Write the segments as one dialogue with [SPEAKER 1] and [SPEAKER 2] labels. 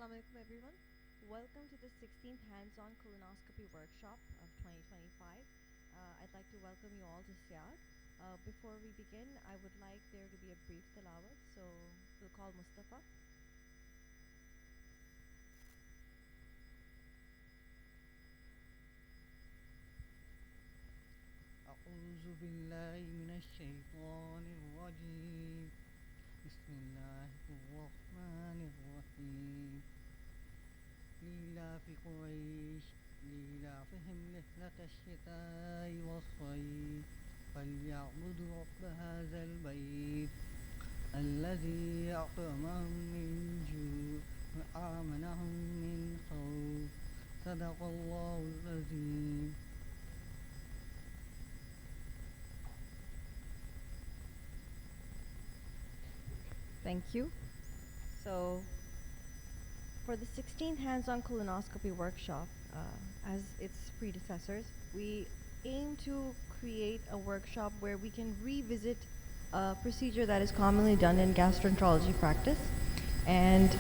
[SPEAKER 1] Assalamu alaikum everyone. Welcome to the 16th Hands-on Colonoscopy Workshop of 2025. I'd like to welcome you all to SIAG. Before we begin, I would like there to be a brief tilawat, so we'll call Mustafa.
[SPEAKER 2] أعوذ بالله من الشيطان الرجيم بسم الله الرحمن الرحيم لإلاف قريش لإلافهم رحلة الشتاء والصيف فليعبدوا رب هذا البيت الذي أطعمهم من جوع وآمنهم من خوف صدق الله العظيم.
[SPEAKER 1] Thank you. So, for the 16th Hands-on Colonoscopy Workshop, as its predecessors, we aim to create a workshop where we can revisit a procedure that is commonly done in gastroenterology practice. And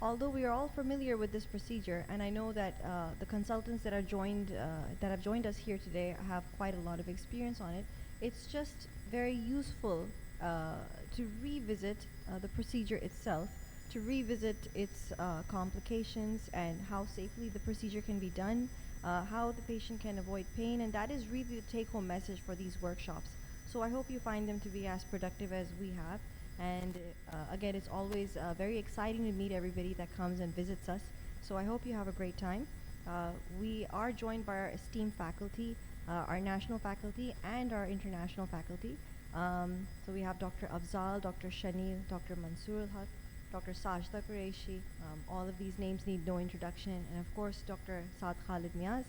[SPEAKER 1] although we are all familiar with this procedure, and I know that the consultants that have joined us here today have quite a lot of experience on it, it's just very useful to revisit the procedure itself, to revisit its complications and how safely the procedure can be done, how the patient can avoid pain, and that is really the take-home message for these workshops. So I hope you find them to be as productive as we have. And again, it's always very exciting to meet everybody that comes and visits us. So I hope you have a great time. We are joined by our esteemed faculty, our national faculty and our international faculty. So we have Dr. Afzal, Dr. Shanil, Dr. Mansoor Haq, Dr. Sajda Qureshi. All of these names need no introduction. And of course, Dr. Saad Khalid Niaz.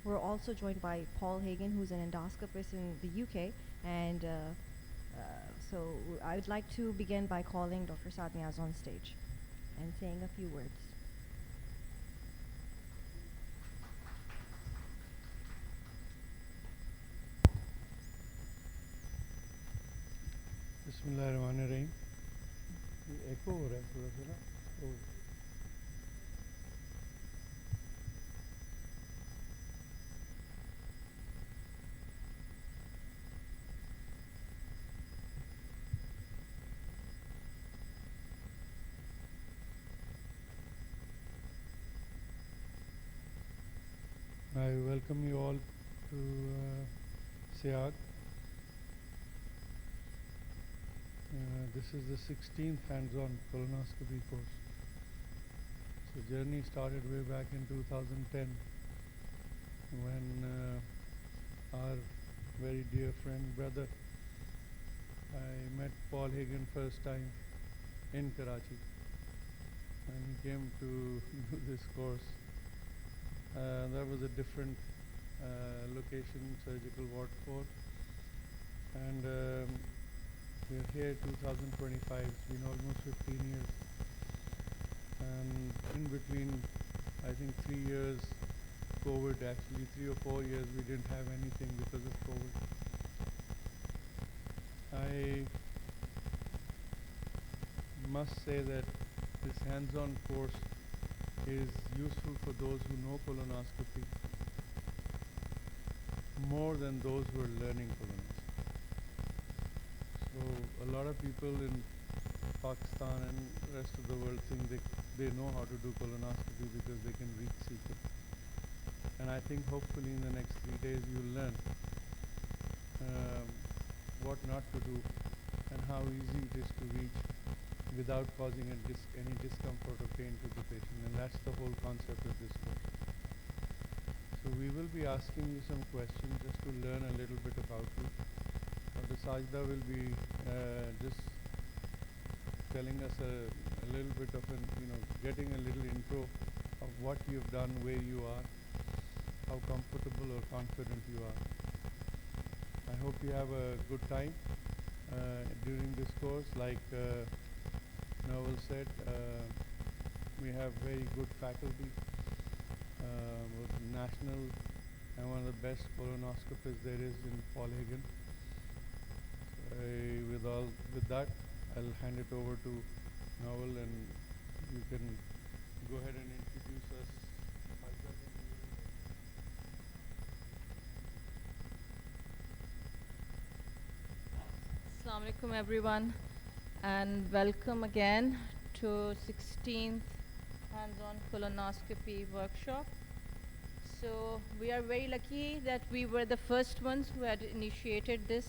[SPEAKER 1] We're also joined by Paul Hagen, who's an endoscopist in the UK. And so I would like to begin by calling Dr. Saad Niaz on stage and saying a few words.
[SPEAKER 3] बिस्मिल्लाहिर्रहमानिर्रहीम। एको हो रहा है थोड़ा सा ना। I welcome you all to SIAG. This is the 16th hands-on colonoscopy course. The journey started way back in 2010 when our very dear friend, brother, I met Paul Hagen first time in Karachi, and he came to do this course. That was a different location, surgical ward 4, and we're here 2025. It's been almost 15 years, and in between, I think 3 years COVID, actually 3 or 4 years we didn't have anything because of COVID. I must say that this hands-on course is useful for those who know colonoscopy more than those who are learning colonoscopy. So a lot of people in Pakistan and rest of the world think they know how to do colonoscopy because they can reach secret. And I think hopefully in the next 3 days you'll learn what not to do and how easy it is to reach without causing any discomfort or pain to the patient, and that's the whole concept of this course. So we will be asking you some questions just to learn a little bit about you. Dr. Sajda will be just telling us a little bit of getting a little intro of what you've done, where you are, how comfortable or confident you are. I hope you have a good time during this course. Like Noel said, we have very good faculty, both national and one of the best colonoscopists there is in Paul Hagen. With that, I'll hand it over to Nawal, and you can go ahead and introduce us.
[SPEAKER 4] Assalamu alaikum everyone, and welcome again to 16th hands-on colonoscopy workshop. So we are very lucky that we were the first ones who had initiated this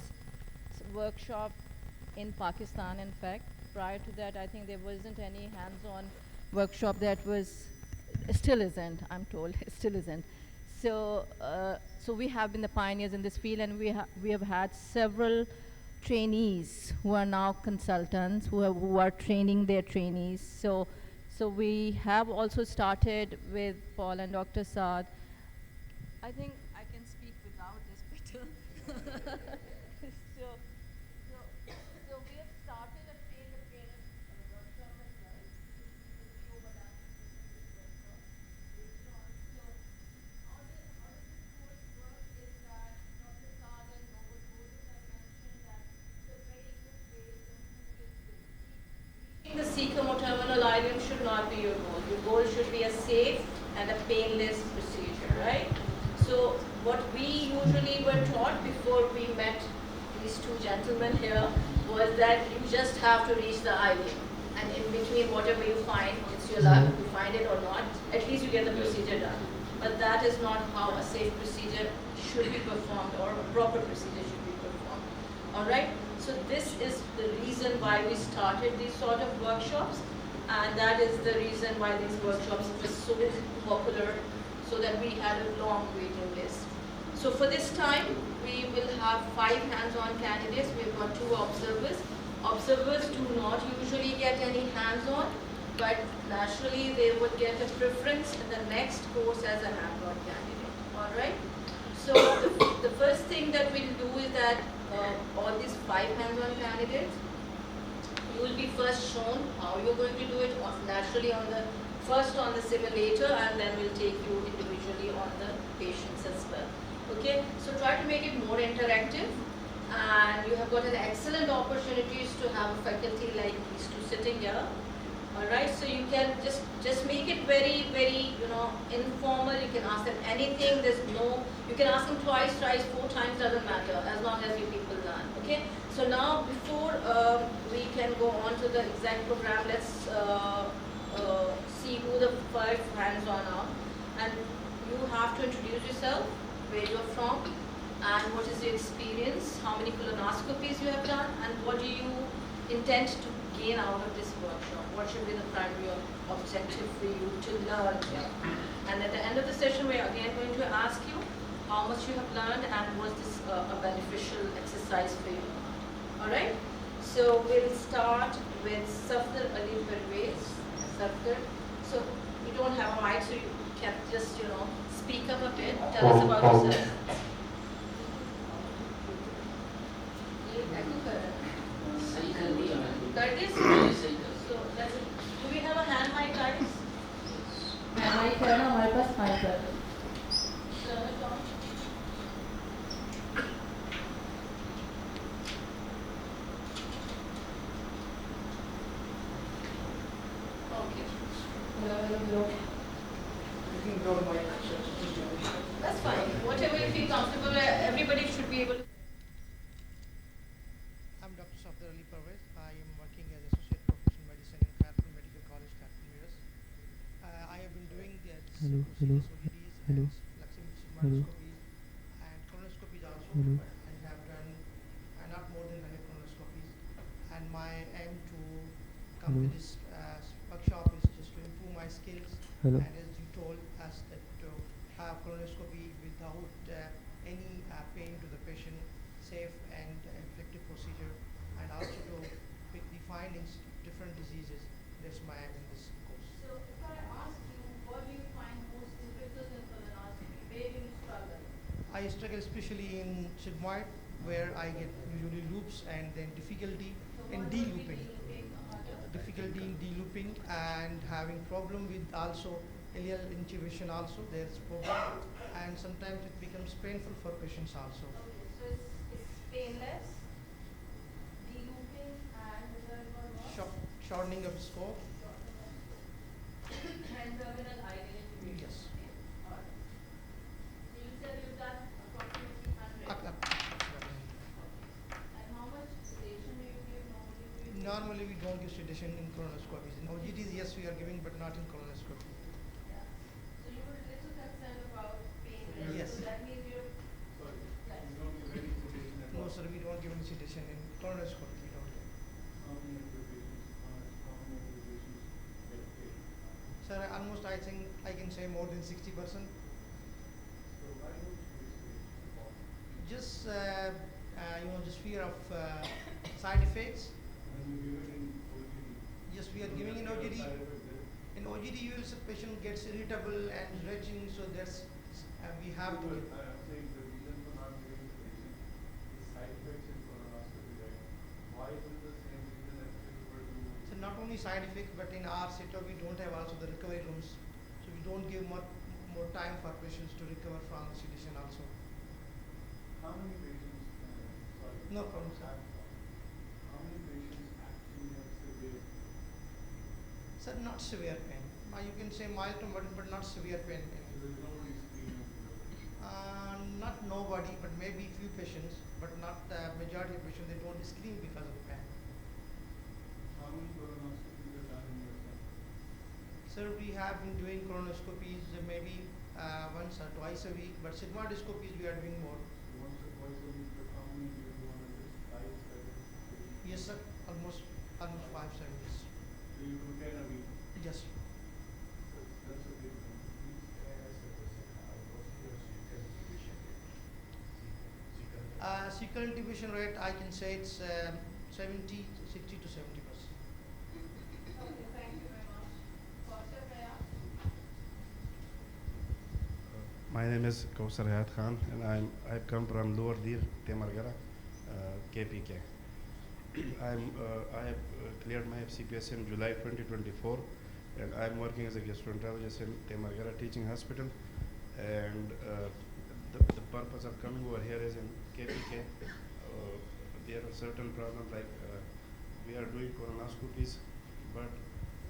[SPEAKER 4] workshop in Pakistan. In fact, prior to that, I think there wasn't any hands-on workshop that was, still isn't, I'm told, still isn't. So we have been the pioneers in this field, and we have had several trainees who are now consultants who are training their trainees. So we have also started with Paul and Dr. Saad. I think I can speak without this better. So we have started a trainer workshop as well. This is the overlap with this workshop. Later on. So how does this course work is that Dr. Saad and Noble both have mentioned that the very good way to improve is good. Reaching the cecomoterminal ileum should not be your goal. Your goal should be a safe and a painless procedure, right? So what we usually were taught before we met these two gentlemen here was that you just have to reach the ileum. And in between, whatever you find, it's your luck, you find it or not, at least you get the procedure done. But that is not how a safe procedure should be performed, or a proper procedure should be performed. All right? So this is the reason why we started these sort of workshops, and that is the reason why these workshops were so popular, so that we had a long waiting list. So for this time, we will have 5 hands-on candidates. We've got 2 observers. Observers do not usually get any hands-on, but naturally they would get a preference in the next course as a hands-on candidate. All right? So the first thing that we'll do is that all these 5 hands-on candidates, you will be first shown how you're going to do it, naturally first on the simulator, and then we'll take you individually on the patients as well. Okay, so try to make it more interactive, and you have got an excellent opportunities to have a faculty like these two sitting here. All right, so you can just make it very, very, informal. You can ask them anything. You can ask them twice, thrice, 4 times, doesn't matter, as long as you people learn. Okay, so now before we can go on to the exact program, let's see who the 5 hands-on are, and you have to introduce yourself, where you're from, and what is your experience, how many colonoscopies you have done, and what do you intend to gain out of this workshop? What should be the primary objective for you to learn here? And at the end of the session, we are again going to ask you how much you have learned, and was this a beneficial exercise for you? All right? So we'll start with Safdar Ali Pervez. Safdar. So you don't have a mic, so you can just, speak up a bit. Tell us about yourself. So do we have a hand mic, guys? hand mic है ना हमारे पास mic है. Turn it on. Okay. Hello. That's fine. Whatever you feel comfortable, everybody should be able to.
[SPEAKER 5] I'm Dr. Safdar Ali Parvez. I am working as Associate Professor in Medicine in Khartoum Medical College, Khartoum, US. I have been doing the procedures, OVDs, and flexible sigmoidoscopies, and colonoscopies also. I have done not more than 100 colonoscopies. And my aim to come to this workshop is just to improve my skills. And as you told us that to have colonoscopy without any pain to the patient, safe and effective procedure, and also to pick the findings of different diseases. That's my aim in this course.
[SPEAKER 4] So if I ask you, what do you find most difficult in colonoscopy? Where do you struggle?
[SPEAKER 5] I struggle especially in sigmoid, where I get usually loops and then difficulty in de-looping. Difficulty in de-looping and having problem with also ileal intubation also, there's problem, and sometimes it becomes painful for patients also.
[SPEAKER 4] Okay, so it's painless, de-looping, and the third one?
[SPEAKER 5] shortening of scope.
[SPEAKER 4] And terminal ileal intubation.
[SPEAKER 5] Yes.
[SPEAKER 4] Okay. All right. So you said you've done approximately 100. And how much sedation do you give normally?
[SPEAKER 5] Normally we don't give sedation in colonoscopies. In OGTs, yes, we are giving, but not in colonoscopy.
[SPEAKER 4] Yeah. So you were a little concerned about pain.
[SPEAKER 5] Yes.
[SPEAKER 4] So that means you're.
[SPEAKER 3] Sorry,
[SPEAKER 4] Yes.
[SPEAKER 3] you don't give any sedation at
[SPEAKER 5] No,
[SPEAKER 3] all.
[SPEAKER 5] sir, we don't give any sedation in colonoscopy. We don't give.
[SPEAKER 3] How many of the patients, how many of the patients get paid?
[SPEAKER 5] Sir, almost I think I can say more than 60%.
[SPEAKER 3] So why don't you give sedation at all?
[SPEAKER 5] Just just fear of side effects.
[SPEAKER 3] When you give it in OGD,
[SPEAKER 5] Yes, we
[SPEAKER 3] you
[SPEAKER 5] are
[SPEAKER 3] don't
[SPEAKER 5] giving in
[SPEAKER 3] have
[SPEAKER 5] OGD.
[SPEAKER 3] side effects there.
[SPEAKER 5] In OGD, you will see patient gets irritable and retching, so that's we have to.
[SPEAKER 3] But I am saying the reason for not giving sedation is side effects in colonoscopy, right? Why is it the same reason applicable to?
[SPEAKER 5] So not only side effects, but in our setup we don't have also the recovery rooms, so we don't give more time for patients to recover from the sedation also.
[SPEAKER 3] How many patients, sorry.
[SPEAKER 5] No problem, sir.
[SPEAKER 3] How many patients actually have severe?
[SPEAKER 5] Sir, not severe pain. You can say mild to moderate, but not severe pain.
[SPEAKER 3] So there is nobody screaming for the
[SPEAKER 5] Not nobody, but maybe few patients, but not the majority of patients. They don't scream because of pain.
[SPEAKER 3] How many colonoscopies are done in your center?
[SPEAKER 5] Sir, we have been doing colonoscopies maybe once or twice a week, but sigmoidoscopies we are doing more.
[SPEAKER 3] Once or twice a week, but how many do you do on a list? 5, 7, 8?
[SPEAKER 5] Yes, sir. Almost 5, 7 years.
[SPEAKER 3] So you do 10 a week.
[SPEAKER 5] Yes.
[SPEAKER 3] So that's a big number. Please.
[SPEAKER 6] Can I ask a question? What's your secret division rate? Secret.
[SPEAKER 5] Sequel intubation rate, I can say it's 60 to 70%.
[SPEAKER 4] Okay, thank you very much. Kausar, may I ask?
[SPEAKER 7] My name is Kausar Hayat Khan, and I've come from Lower Dir, Temargara, KPK. I have cleared my FCPS in July 2024, and I'm working as a gastroenterologist in Temargara Teaching Hospital. And the purpose of coming over here is in KPK. There are certain problems like we are doing colonoscopies, but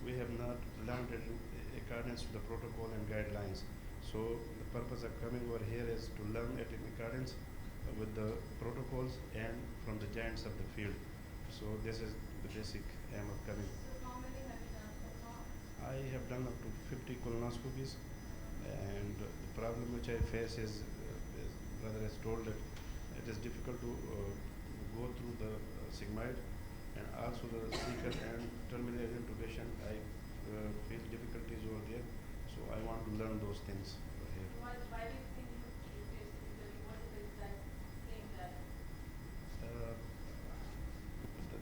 [SPEAKER 7] we have not learned it in accordance to the protocol and guidelines. So the purpose of coming over here is to learn it in accordance with the protocols and from the giants of the field. So this is the basic aim of coming.
[SPEAKER 4] So how many have you done so far?
[SPEAKER 7] I have done up to 50 colonoscopies, and the problem which I face is brother has told that it is difficult to go through the sigmoid, and also the cecal and terminal intubation. I feel difficulties over there, so I want to learn those things over here.
[SPEAKER 4] Why do you think you face difficulty? What is the exact thing that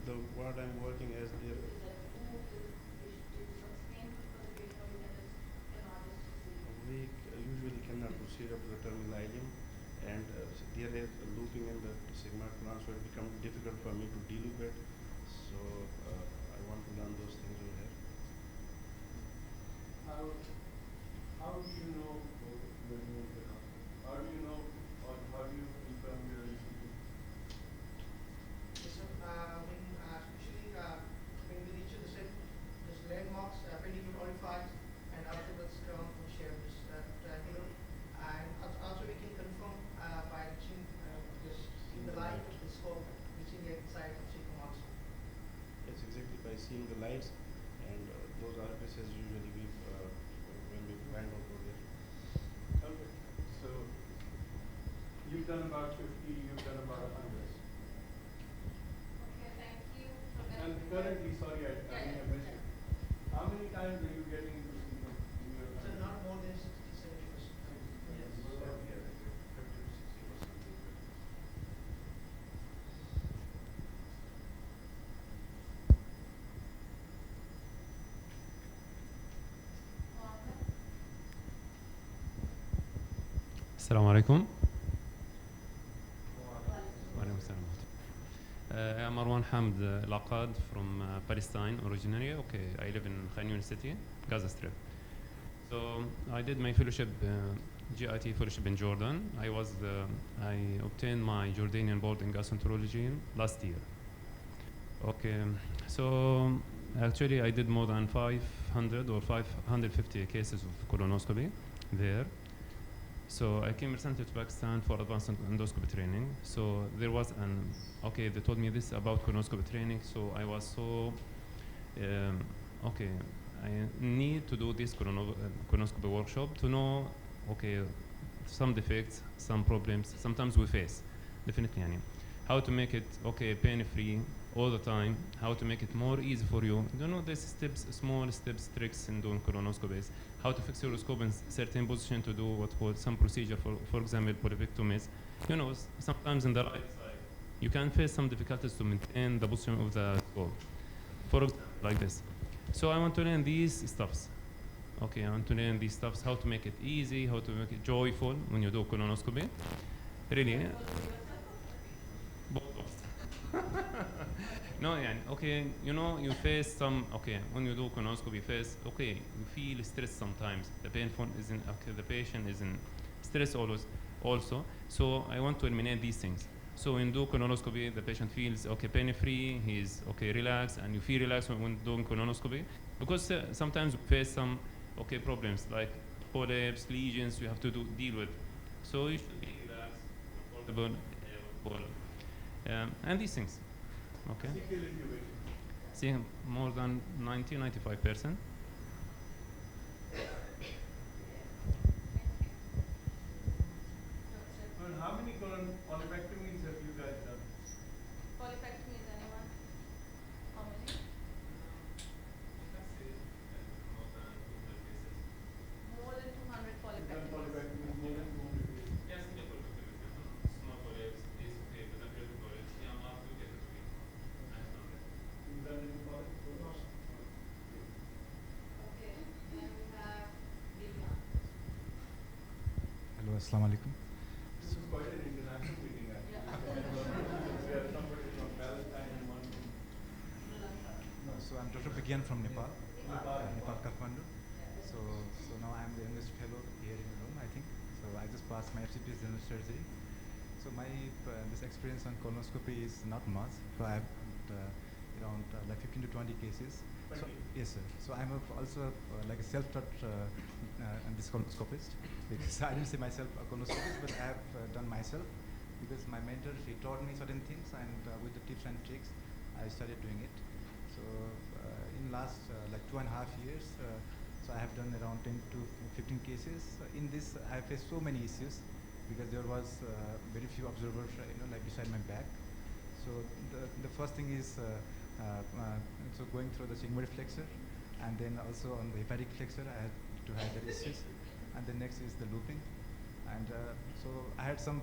[SPEAKER 7] The ward I'm working as there.
[SPEAKER 4] is that who is some painful for the patient or you can just cannot just proceed?
[SPEAKER 7] We usually cannot proceed up to the terminal ileum, and there is a looping in the sigmoid plan, so it becomes difficult for me to deloop it. So I want to learn those things over here.
[SPEAKER 3] How do you know when you enter the hospital? How do you know, or how do you confirm your ECG?
[SPEAKER 5] Yes, sir. Especially when we reach the set, this landmarks, appendicular orifice, and also the sternum shape is triangular. And also we can confirm by reaching just in the light of the scope, reaching the side of cecum also.
[SPEAKER 7] It's exactly by seeing the lights, and those orifices usually we when we find out over there.
[SPEAKER 3] Okay, so you've done about 50, you've done about 100.
[SPEAKER 4] Okay, thank you for that.
[SPEAKER 3] And currently, sorry, I
[SPEAKER 4] Yeah,
[SPEAKER 3] may have
[SPEAKER 4] yeah,
[SPEAKER 3] missed it. How many times are you getting into cecum in your
[SPEAKER 5] So
[SPEAKER 3] time?
[SPEAKER 5] not more than 60-70%. Yes.
[SPEAKER 6] So yeah, 50 to 60%.
[SPEAKER 8] السلام عليكم. وعليكم السلام. I'm Marwan Hamd Laqad from Palestine originally. Okay, I live in Khan Yunis City, Gaza Strip. So I did my fellowship, GIT fellowship in Jordan. I obtained my Jordanian board in gastroenterology last year. Okay, so Actually, I did more than 500 or 550 cases of colonoscopy there. So I came recently to Pakistan for advanced endoscopy training. So there was they told me this about colonoscopy training. So I was so, okay, I need to do this colonoscopy workshop to know, okay, some defects, some problems, sometimes we face, definitely, يعني. How to make it, okay, pain-free all the time, how to make it more easy for you. You know, these steps, small steps, tricks in doing colonoscopies, how to fix your scope in certain position to do what called some procedure, for example, polypectomies. You know, sometimes in the right side, you can face some difficulties to maintain the position of the scope. For example, like this. So I want to learn these stuffs. Okay, I want to learn these stuffs, how to make it easy, how to make it joyful when you do colonoscopy. Really, no, yeah, okay, you know, you face some, okay, when you do colonoscopy, you face, okay, you feel stress sometimes. The painful isn't, okay, the patient is in stress always, also. So I want to eliminate these things. So when you do colonoscopy, the patient feels, okay, pain-free, he's, okay, relaxed, and you feel relaxed when doing colonoscopy. Because sometimes we face some, okay, problems like polyps, lesions you have to deal with. So you should be relaxed, comfortable, and these things. Okay. See more than 95%.
[SPEAKER 3] And how many polypectomies have you guys done?
[SPEAKER 4] Polypectomies, anyone? How many? More than 200
[SPEAKER 3] Done
[SPEAKER 4] polypectomies.
[SPEAKER 3] polypectomies more than 200 cases.
[SPEAKER 8] Yes, small polyps, is okay, but the polyps, yeah, after you get it free.
[SPEAKER 3] You've done any polypectomies?
[SPEAKER 4] Okay, then we have Divya.
[SPEAKER 6] Hello, Assalamu alaikum.
[SPEAKER 3] This is quite an international meeting actually. We have somebody from Palestine and one from
[SPEAKER 6] So I'm Dr. Begyan from Nepal,
[SPEAKER 3] Nepal.
[SPEAKER 6] Nepal, Kathmandu. So now I'm the youngest fellow here in the room, I think. So I just passed my FCPS general surgery. So my this experience on colonoscopy is not much. So I've around like 15 to 20 cases. So, yes, sir. So I'm also like a self-taught this colonoscopist, because I didn't say myself a colonoscopist, but I have done myself because my mentor, he taught me certain things, and with the tips and tricks, I started doing it. So in last like 2.5 years, so I have done around 10 to 15 cases. In this, I faced so many issues because there was very few observers, like beside my back. So the first thing is so going through the sigmoid flexor, and then also on the hepatic flexor, I had to have the issues, and the next is the looping. And so I had some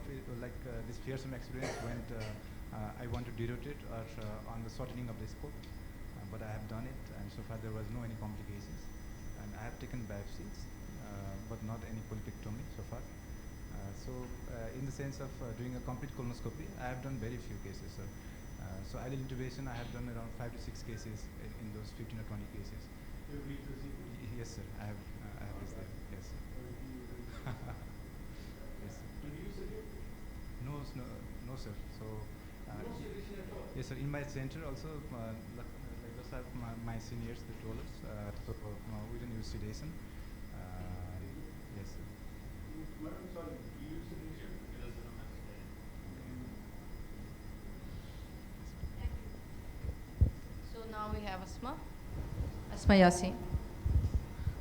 [SPEAKER 6] this fearsome experience when I want to derotate or on the shortening of the scope, but I have done it, and so far there was no any complications. And I have taken biopsies, but not any polypectomy so far. In the sense of doing a complete colonoscopy, I have done very few cases. So ideal intubation, I have done around 5 to 6 cases in those 15 or 20 cases.
[SPEAKER 3] You've reached the secret?
[SPEAKER 6] Yes, sir. I have reached there. Yes, sir. Yes, sir.
[SPEAKER 3] And do you sedate?
[SPEAKER 6] No, sir. So.
[SPEAKER 3] No sedation at all?
[SPEAKER 6] Yes, sir. In my center also, like those are my seniors, the told us. So we don't use sedation. Yes, sir.
[SPEAKER 3] Madam, sorry, do you use sedation?
[SPEAKER 4] So now we have Asma. Asma Yasin.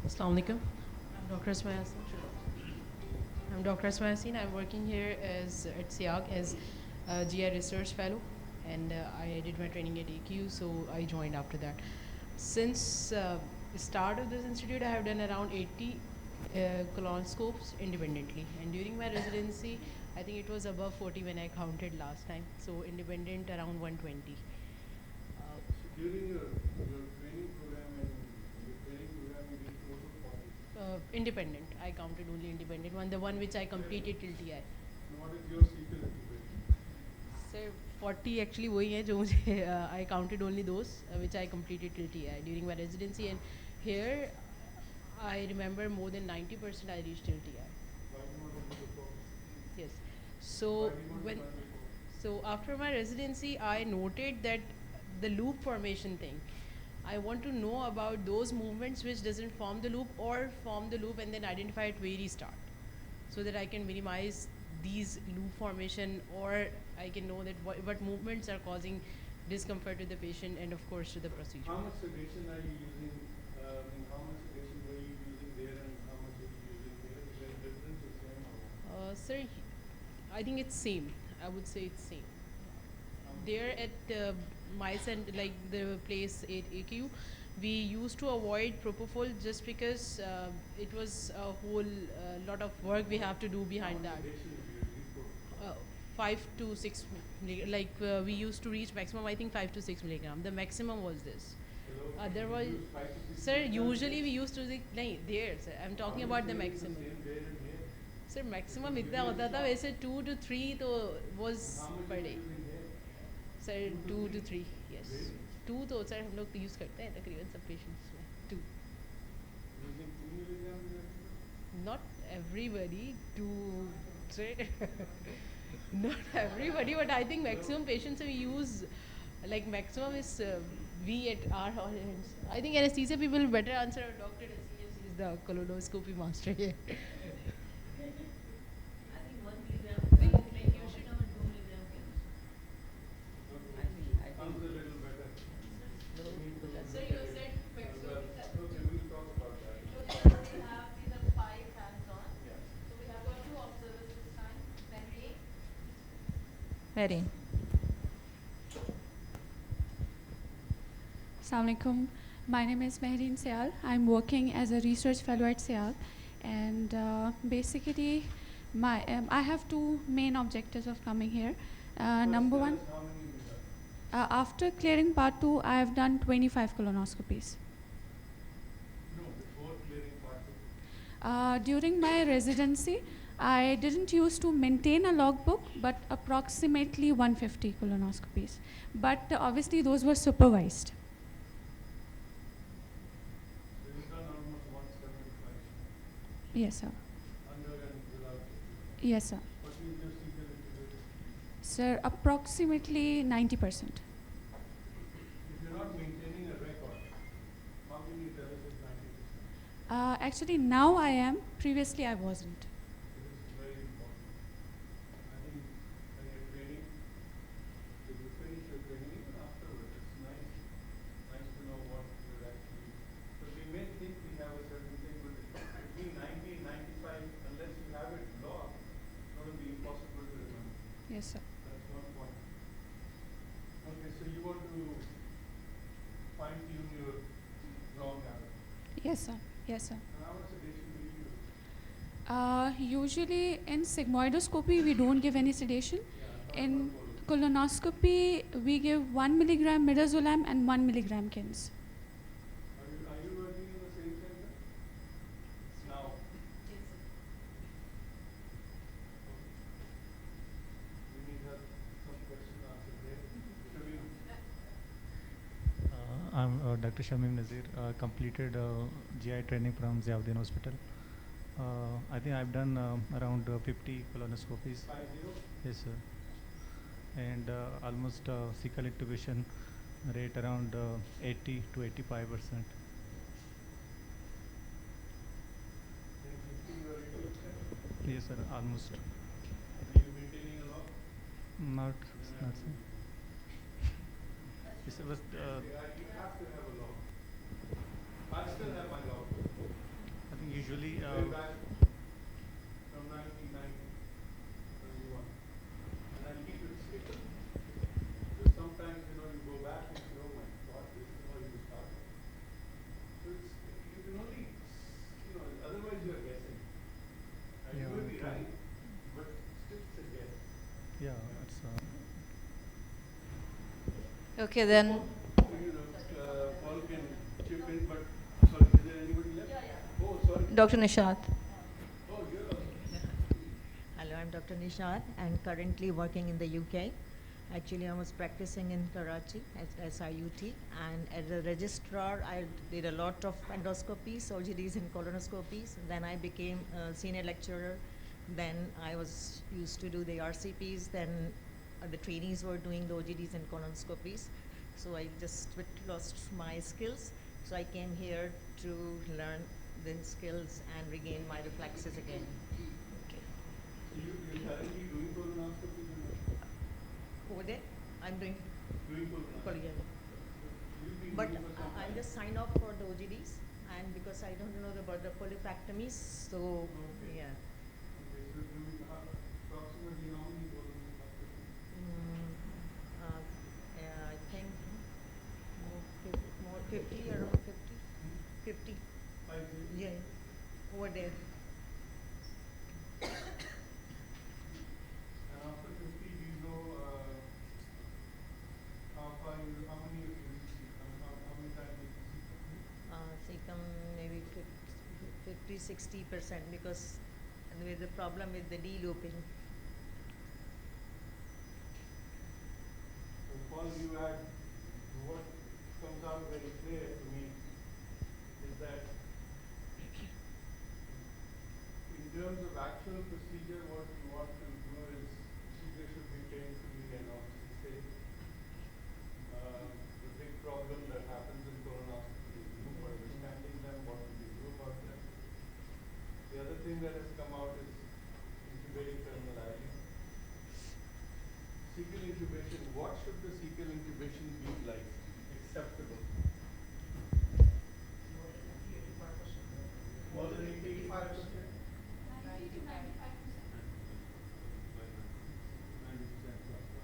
[SPEAKER 9] Assalamu alaikum. I'm Dr. Asma Yasin. I'm Dr. Asma Yasin. I'm working here at SIAG as a GI research fellow, and I did my training at AQ, so I joined after that. Since the start of this institute, I have done around 80 colonoscopes independently, and during my residency, I think it was above 40 when I counted last time. So independent around 120.
[SPEAKER 3] During your training program and your training program, you did total 40.
[SPEAKER 9] Independent. I counted only independent one, the one which I completed till TI.
[SPEAKER 3] And what is your secret intubation?
[SPEAKER 9] Sir, 40 actually वही है जो मुझे I counted only those which I completed till TI during my residency, and here I remember more than 90% I reached till TI.
[SPEAKER 3] Why do you want to do the focus?
[SPEAKER 9] Yes. So
[SPEAKER 3] Why do you want
[SPEAKER 9] when
[SPEAKER 3] to run the focus?
[SPEAKER 9] so after my residency, I noted that the loop formation thing, I want to know about those movements which doesn't form the loop or form the loop and then identify at very start, so that I can minimize these loop formation, or I can know that what movements are causing discomfort to the patient and of course to the procedure.
[SPEAKER 3] How much sedation are you using? How much sedation were you using there and how much are you using here? Is there a difference or same or what?
[SPEAKER 9] Sir, I think it's same. I would say it's same. There at my center, like the place at AQ, we used to avoid propofol just because it was a whole lot of work we have to do behind that. 5 to 6 we used to reach maximum, I think 5 to 6 milligram. The maximum was this. There was, sir, usually we used to there, sir. I'm talking about the maximum. Sir maximum इतना होता था, वैसे 2 to 3 तो was per day. Sir 2 to 3 yes. 2 तो sir हम लोग use करते हैं तकरीबन सब पेशेंट्स में 2. Not everybody to say not everybody, but I think maximum patients we use like maximum is we at our hands. I think anesthesia people better answer. Dr. Asias is the colonoscopy master here.
[SPEAKER 10] Ready. Assalamu alaikum. My name is Mehreen Sayal. I'm working as a research fellow at SEAG, and basically, I have two main objectives of coming here. Number one, after clearing part 2, I have done 25 colonoscopies.
[SPEAKER 3] No, before clearing part 2.
[SPEAKER 10] During my residency, I didn't used to maintain a logbook, but approximately 150 colonoscopies. But obviously, those were supervised.
[SPEAKER 3] So you've done almost 175.
[SPEAKER 10] Yes, sir.
[SPEAKER 3] Under and without.
[SPEAKER 10] Yes, sir.
[SPEAKER 3] What is your secret integrity?
[SPEAKER 10] Sir, approximately 90%.
[SPEAKER 3] If you're not maintaining a record, how can you tell us it's 90%?
[SPEAKER 10] Actually, now I am. Previously, I wasn't.
[SPEAKER 3] It is very important. I think when you're training, if you finish your training, even afterwards, it's nice to know what you're actually. Because we may think we have a certain thing, but between 90 and 95, unless you have it logged, it's going to be impossible to remember.
[SPEAKER 10] Yes, sir.
[SPEAKER 3] That's one point. Okay, so you want to fine-tune your wrong habit.
[SPEAKER 10] Yes, sir. Yes, sir.
[SPEAKER 3] And how much sedation do you use?
[SPEAKER 10] Usually in sigmoidoscopy, we don't give any sedation.
[SPEAKER 3] Yeah,
[SPEAKER 10] In colonoscopy, we give 1 milligram midazolam and 1 milligram KINS.
[SPEAKER 3] Are you working in the same center? Now? We need some question answered there. Shabir.
[SPEAKER 11] I'm Dr. Shamim Nazir, completed GI training from Ziauddin Hospital. I think I've done around 50 colonoscopies.
[SPEAKER 3] 50?
[SPEAKER 11] Yes, sir. And almost cecal intubation rate around 80 to 85%.
[SPEAKER 3] Then 50 you are able to.
[SPEAKER 11] Yes, sir, almost.
[SPEAKER 3] Are you maintaining a log?
[SPEAKER 11] Not, sir. Yes, sir, but,
[SPEAKER 3] You have to have a log. I still have my log.
[SPEAKER 11] I think usually
[SPEAKER 3] Way back from 1990, 21. And I keep it safe. Because sometimes, you go back and say, oh my God, this is how you started. So you can only, otherwise you are guessing. And you
[SPEAKER 11] Yeah,
[SPEAKER 3] may be
[SPEAKER 11] okay.
[SPEAKER 3] right, but still it's a guess.
[SPEAKER 11] yeah, it's
[SPEAKER 10] Okay, then.
[SPEAKER 3] Paul can chip in, but sorry, is there anybody left? Yeah. Oh, sorry.
[SPEAKER 10] Dr. Nishat.
[SPEAKER 3] Oh, you're
[SPEAKER 12] Hello, I'm Dr. Nishad and currently working in the UK. Actually, I was practicing in Karachi at SIUT, and as a registrar, I did a lot of endoscopies, surgeries, and colonoscopies. Then I became a senior lecturer. Then I was used to do the RCPs. Then the trainees were doing the OGDs and colonoscopies. So I just lost my skills. So I came here to learn the skills and regain my reflexes again. Okay.
[SPEAKER 3] You're currently doing colonoscopy?
[SPEAKER 12] Over there, I'm doing
[SPEAKER 3] Colonoscopy. You've been
[SPEAKER 12] but
[SPEAKER 3] doing for some
[SPEAKER 12] I
[SPEAKER 3] time.
[SPEAKER 12] just signed off for the OGDs, and because I don't know about the polyfactomies, so
[SPEAKER 3] Okay.
[SPEAKER 12] yeah.
[SPEAKER 3] Okay, so do you have approximately how many colonoscopies?
[SPEAKER 12] I think more 50, around 50. 50.
[SPEAKER 3] 50?
[SPEAKER 12] Yeah, over there.
[SPEAKER 3] And after 50, do you know how many of you receive? How many times did you see?
[SPEAKER 12] Secum maybe 50-60% because with the problem with the de-looping.
[SPEAKER 3] So Paul, you had what comes out very clear to me is that in terms of actual procedure, what you want to do is procedure should be pain-free and obviously safe. The big problem that happens in colonoscopy is for understanding them, what do we do about them. The other thing that has come out is intubated terminal. Cecal intubation, what should the cecal intubation be like? Acceptable? More than 85%?
[SPEAKER 10] 90 to 95%.
[SPEAKER 3] 90% plus.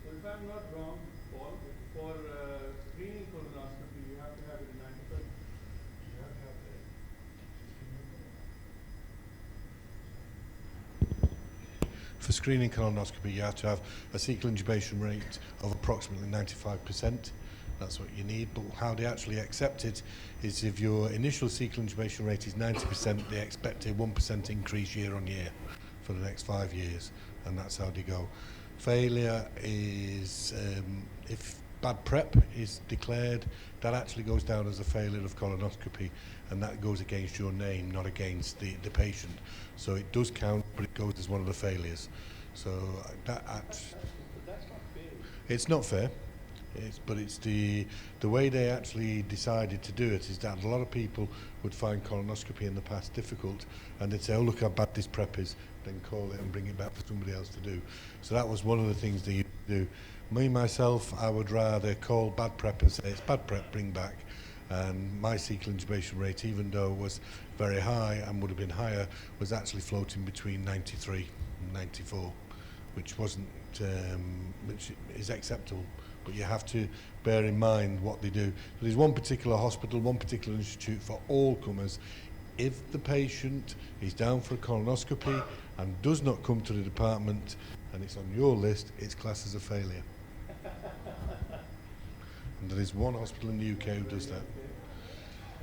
[SPEAKER 3] So if I'm not wrong, Paul, for screening colonoscopy, you have to have it in 95%. You have to have it.
[SPEAKER 7] For screening colonoscopy, you have to have a cecal intubation rate of approximately 95%. That's what you need, but how they actually accept it is if your initial cecal intubation rate is 90%, they expect a 1% increase year on year for the next 5 years, and that's how they go. Failure is, if bad prep is declared, that actually goes down as a failure of colonoscopy, and that goes against your name, not against the patient. So it does count, but it goes as one of the failures. So that's not fair. It's not fair. But it's the way they actually decided to do it is that a lot of people would find colonoscopy in the past difficult, and they'd say, oh, look how bad this prep is, then call it and bring it back for somebody else to do. So that was one of the things they used to do. Me, myself, I would rather call bad prep and say, it's bad prep, bring back. And my cecal intubation rate, even though it was very high and would have been higher, was actually floating between 93 and 94, which wasn't, which is acceptable. But you have to bear in mind what they do. There's one particular hospital, one particular institute for all comers. If the patient is down for a colonoscopy and does not come to the department and it's on your list, it's classed as a failure. And there is one hospital in the UK who does that.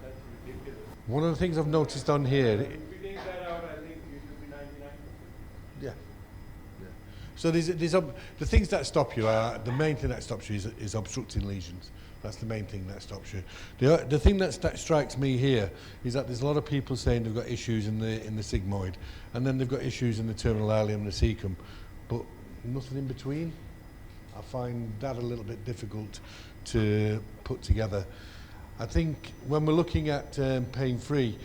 [SPEAKER 3] That's ridiculous.
[SPEAKER 7] One of the things I've noticed on here...
[SPEAKER 3] If you take that out, I think you should be 99%.
[SPEAKER 7] Yeah. So the things that stop you are, the main thing that stops you is obstructing lesions. That's the main thing that stops you. The thing that strikes me here is that there's a lot of people saying they've got issues in the sigmoid, and then they've got issues in the terminal ileum and the cecum, but nothing in between. I find that a little bit difficult to put together. I think when we're looking at pain-free,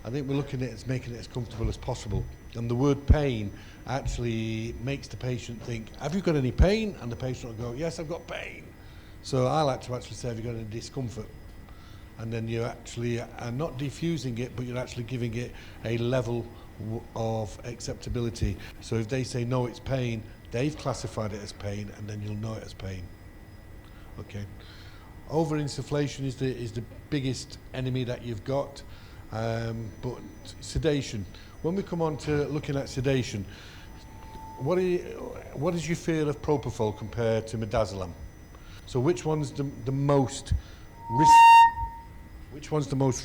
[SPEAKER 7] I think we're looking at it as making it as comfortable as possible. And the word pain actually makes the patient think, have you got any pain? And the patient will go, yes, I've got pain. So I like to actually say, have you got any discomfort? And then you actually are not diffusing it, but you're actually giving it a level of acceptability. So if they say, no, it's pain, they've classified it as pain, and then you'll know it as pain. Okay. Overinsufflation is the biggest enemy that you've got. But sedation. When we come on to looking at sedation, what is your fear of propofol compared to midazolam? So which one's the most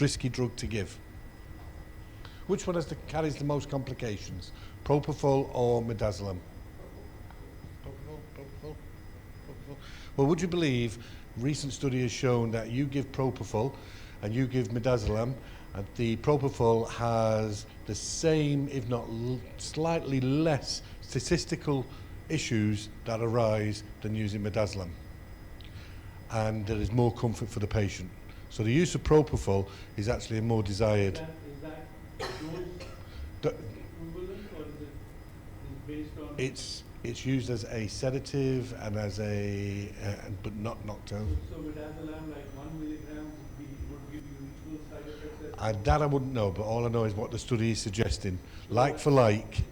[SPEAKER 7] risky drug to give? Which one carries the most complications? Propofol or midazolam? Propofol. Well, would you believe recent study has shown that you give propofol and you give midazolam, and the propofol has the same, if not slightly less, statistical issues that arise than using midazolam.
[SPEAKER 13] and there is more comfort for the patient. So the use of propofol is actually a more desired.
[SPEAKER 3] Is that dose
[SPEAKER 13] D-
[SPEAKER 3] equivalent, or is it based on?
[SPEAKER 13] it's used as a sedative and as a but not nocturnal.
[SPEAKER 3] So midazolam, like 1 milligram, would give you equal side effects.
[SPEAKER 13] That I wouldn't know, but all I know is what the study is suggesting. Like for like,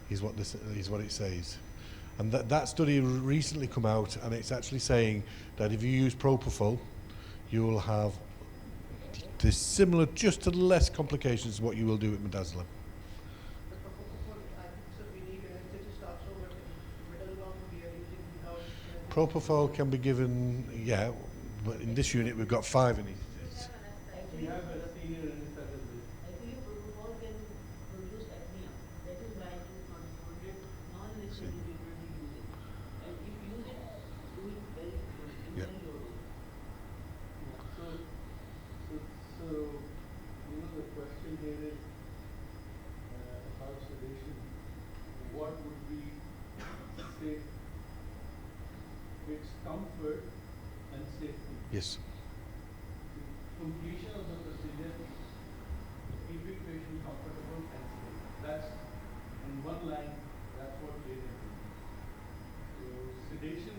[SPEAKER 13] is what it says. And that study recently come out, and it's actually saying that if you use propofol, you will have this similar, just to less complications to what you will do with midazolam. Propofol can be given, yeah, but in this unit we've got 5 in it.
[SPEAKER 3] We have a senior anesthetist.
[SPEAKER 4] Actually, propofol can produce apnea. That is why it is not recommended non-anesthetic treatment to use it. And if you use it, do it very slowly, in
[SPEAKER 13] Yeah.
[SPEAKER 4] very low dose.
[SPEAKER 3] So, the question here is about sedation. What would be safe? It's comfort and safety.
[SPEAKER 13] Yes.
[SPEAKER 3] Completion of the procedure, keeping patient comfortable and safe. That's in one line. That's what they do. So sedation,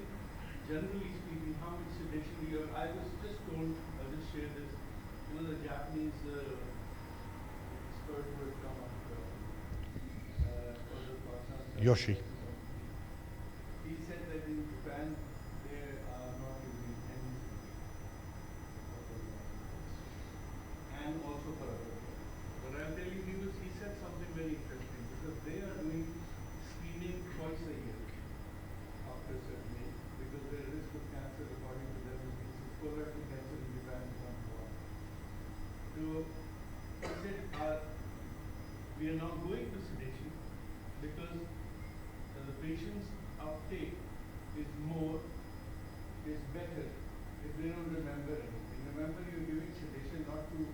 [SPEAKER 3] generally speaking, how much sedation do you have? I was just told, I'll just share this. The Japanese expert who had come up for the process.
[SPEAKER 13] Yoshi.
[SPEAKER 3] He said that in Japan they are not using any and also for other. But I'll tell you, he said something very interesting, because they are doing screening twice a year after a certain age, because their risk of cancer, according to them, is colorectal cancer in Japan is number one. So he said, we are now going to sedation because the patient's uptake is better if they don't remember anything. Remember, you're giving sedation not to,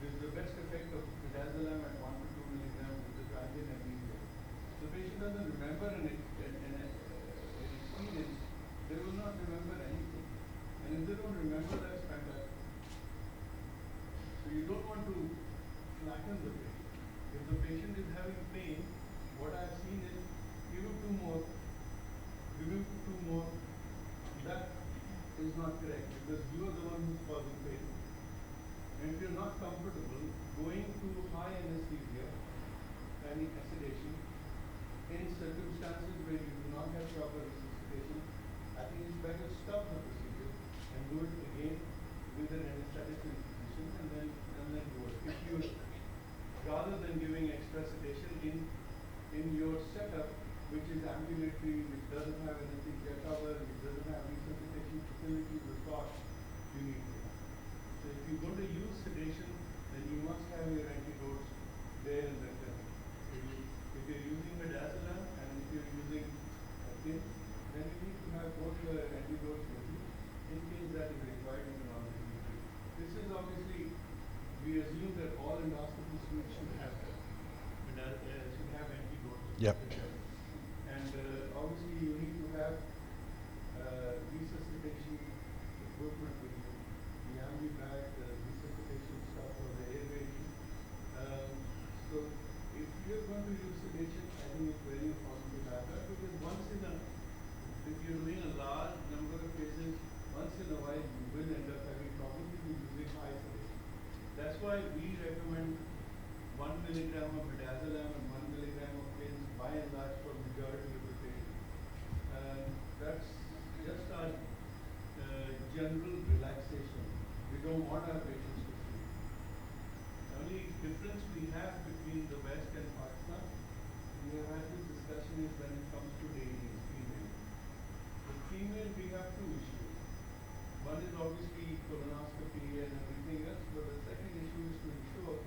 [SPEAKER 3] this is the best effect of midazolam at 1 to 2 milligrams with the transient amnesia. The patient doesn't remember an experience, they will not remember anything. And if they don't remember, that's fantastic. So you don't want to flatten the patient. If the patient is having pain, what I've seen is give him 2 more, that is not correct, because you are the one who's causing pain. And if you're not comfortable going to high anesthesia, any sedation, in circumstances where you do not have proper resuscitation, I think it's better to stop the procedure and do it again with an anesthetic institution and then do it. If you, rather than giving extra sedation in your setup, which is ambulatory, which doesn't have anesthesia cover, which doesn't have resuscitation facilities or cost, you need to. So if you're going to use sedation, then you must have your antidotes there in the clinic. If you're using midazolam and if you're using pins, then you need to have both your antidotes with you in case that is required in the non-ambulatory. This is obviously, we assume that all endoscopy suites should have antidotes.
[SPEAKER 13] Yep.
[SPEAKER 3] And obviously you need to have resuscitation equipment with you. The ambi bag, the resuscitation stuff for the airway. So if you're going to use sedation, I think it's very important to have that, because if you're doing a large number of cases, once in a while you will end up having probably using high sedation. That's why we recommend 1 milligram of midazolam and 1 milligram of pins by and large for majority of the patients. That's just our general relaxation. We don't want our patients to sleep. The only difference we have between the West and Pakistan, we have had this discussion, is when it comes to ladies, female. The female, we have 2 issues. One is obviously colonoscopy and everything else, but the second issue is to ensure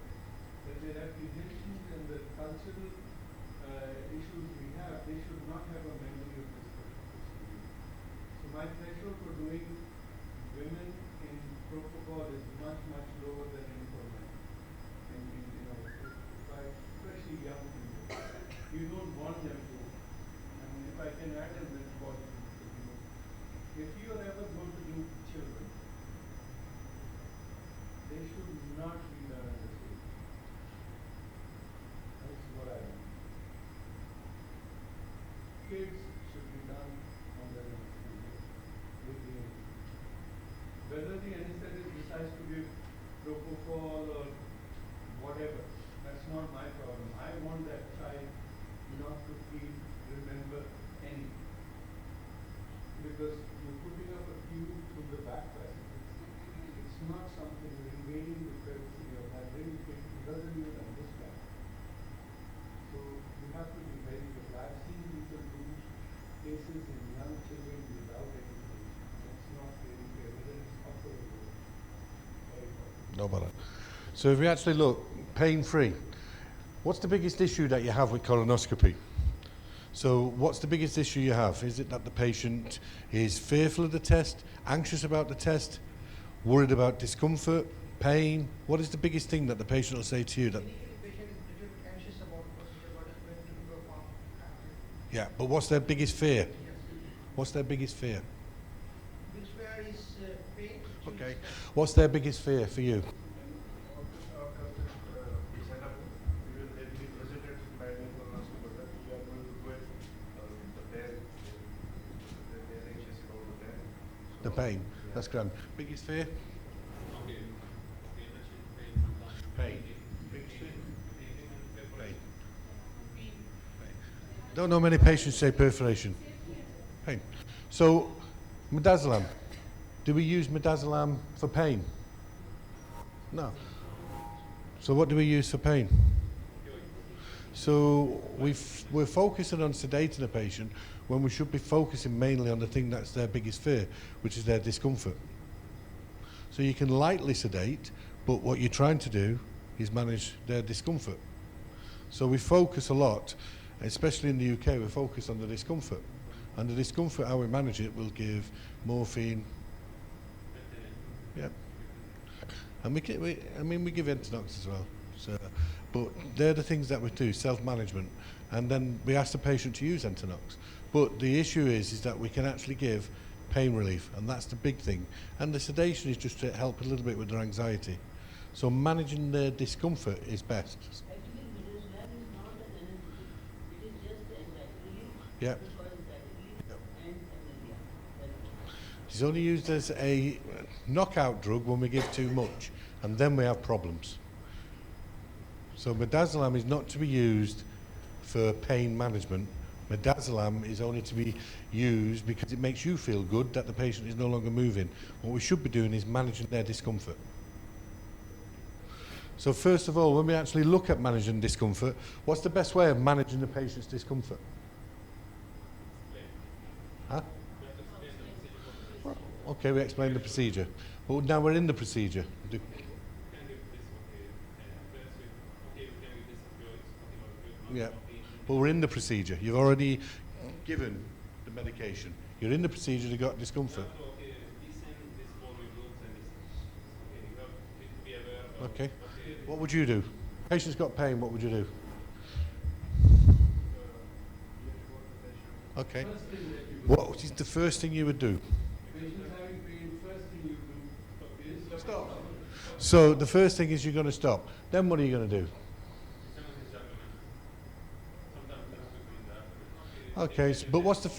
[SPEAKER 3] that their apprehensions and the cultural issues we have, they should not have a memory of this procedure. So my threshold for doing women in propofol is much, much lower than in for men. Especially young people. You don't want them to. I mean, if I can add a bit positive, if you are ever going to do not be done in the city. That's what I mean. Kids should be done under anesthesia with the whether the anesthetist decides to give propofol or whatever, that's not my problem. I want that child not to feel, remember anything. Because you're putting up a tube through the back passage. It's not something invading the privacy of that little kid who doesn't even understand. So you have to be very careful. I've seen people do cases in young children without education. That's not very fair, whether it's upper or lower. Very important.
[SPEAKER 13] No bother. So if we actually look, pain-free, what's the biggest issue that you have with colonoscopy? So what's the biggest issue you have? Is it that the patient is fearful of the test, anxious about the test, worried about discomfort, pain? What is the biggest thing that the patient will say to you? That
[SPEAKER 5] Initially, patient is little bit anxious about the procedure, what is going to perform.
[SPEAKER 13] yeah, but what's their biggest fear? What's their biggest fear?
[SPEAKER 5] Which where is pain?
[SPEAKER 13] Okay. What's their biggest fear for you? The pain. That's grand. Biggest fear? Pain. Biggest fear? Pain. Don't know many patients say perforation. Pain. So, midazolam. Do we use midazolam for pain? No. So what do we use for pain? So we're focusing on sedating a patient when we should be focusing mainly on the thing that's their biggest fear, which is their discomfort. So you can lightly sedate, but what you're trying to do is manage their discomfort. So we focus a lot, especially in the UK, we focus on the discomfort. And the discomfort, how we manage it, will give morphine. Yeah. And we give Entonox as well. So, but they're the things that we do, self-management. And then we ask the patient to use Entonox. But the issue is that we can actually give pain relief, and that's the big thing. And the sedation is just to help a little bit with their anxiety. So managing their discomfort is best.
[SPEAKER 14] Actually, midazolam is not an anesthetic. It is just an anxiety relief.
[SPEAKER 13] Yeah.
[SPEAKER 14] And amnesia.
[SPEAKER 13] It's only used as a knockout drug when we give too much, and then we have problems. So midazolam is not to be used for pain management. Midazolam is only to be used because it makes you feel good that the patient is no longer moving. What we should be doing is managing their discomfort. So first of all, when we actually look at managing discomfort, what's the best way of managing the patient's discomfort? Huh? Well, okay, we explained the procedure. But now we're in the procedure. Yeah, but we're in the procedure. You've already given the medication. You're in the procedure, you got discomfort. Okay. What would you do? Patient's got pain, what would you do? Okay. What is the first thing you would do? Stop. So the first thing is you're going to stop. Then what are you going to do? Okay, but what's the...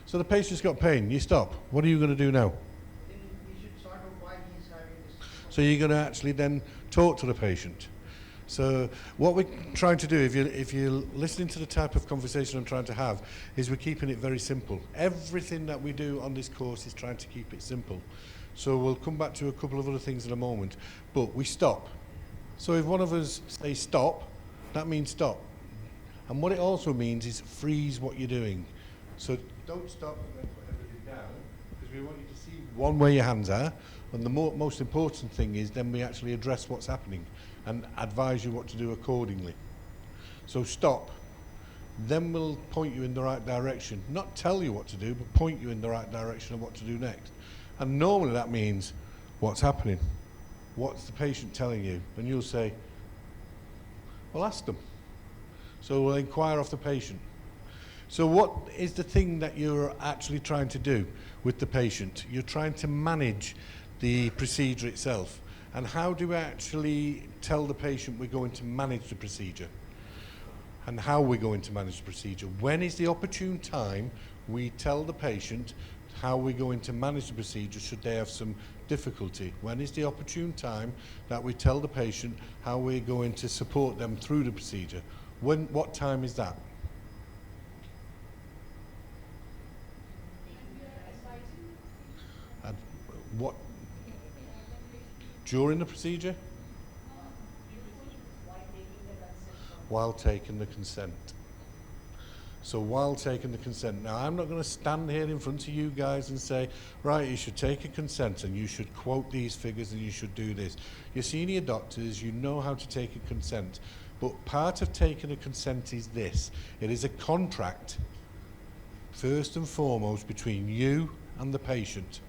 [SPEAKER 13] So the patient's got pain, you stop. What are you going to do now?
[SPEAKER 5] Then we should sort out why he's having this.
[SPEAKER 13] So you're going to actually then talk to the patient. So what we're trying to do, if you're listening to the type of conversation I'm trying to have, is we're keeping it very simple. Everything that we do on this course is trying to keep it simple. So we'll come back to a couple of other things in a moment, but we stop. So if one of us say stop, that means stop. And what it also means is freeze what you're doing. So don't stop and then put everything down, because we want you to see one where your hands are, and the most important thing is then we actually address what's happening and advise you what to do accordingly. So stop. Then we'll point you in the right direction. Not tell you what to do, but point you in the right direction of what to do next. And normally that means, what's happening? What's the patient telling you? And you'll say, well, ask them. So we'll inquire of the patient. So what is the thing that you're actually trying to do with the patient? You're trying to manage the procedure itself. And how do we actually tell the patient we're going to manage the procedure? And how we're going to manage the procedure? When is the opportune time we tell the patient how we're going to manage the procedure should they have some difficulty? When is the opportune time that we tell the patient how we're going to support them through the procedure? What time is that? And what? During the procedure? While taking the consent. So while taking the consent. Now I'm not going to stand here in front of you guys and say, right, you should take a consent and you should quote these figures and you should do this. You're senior doctors, you know how to take a consent. But part of taking a consent is this. It is a contract, first and foremost, between you and the patient.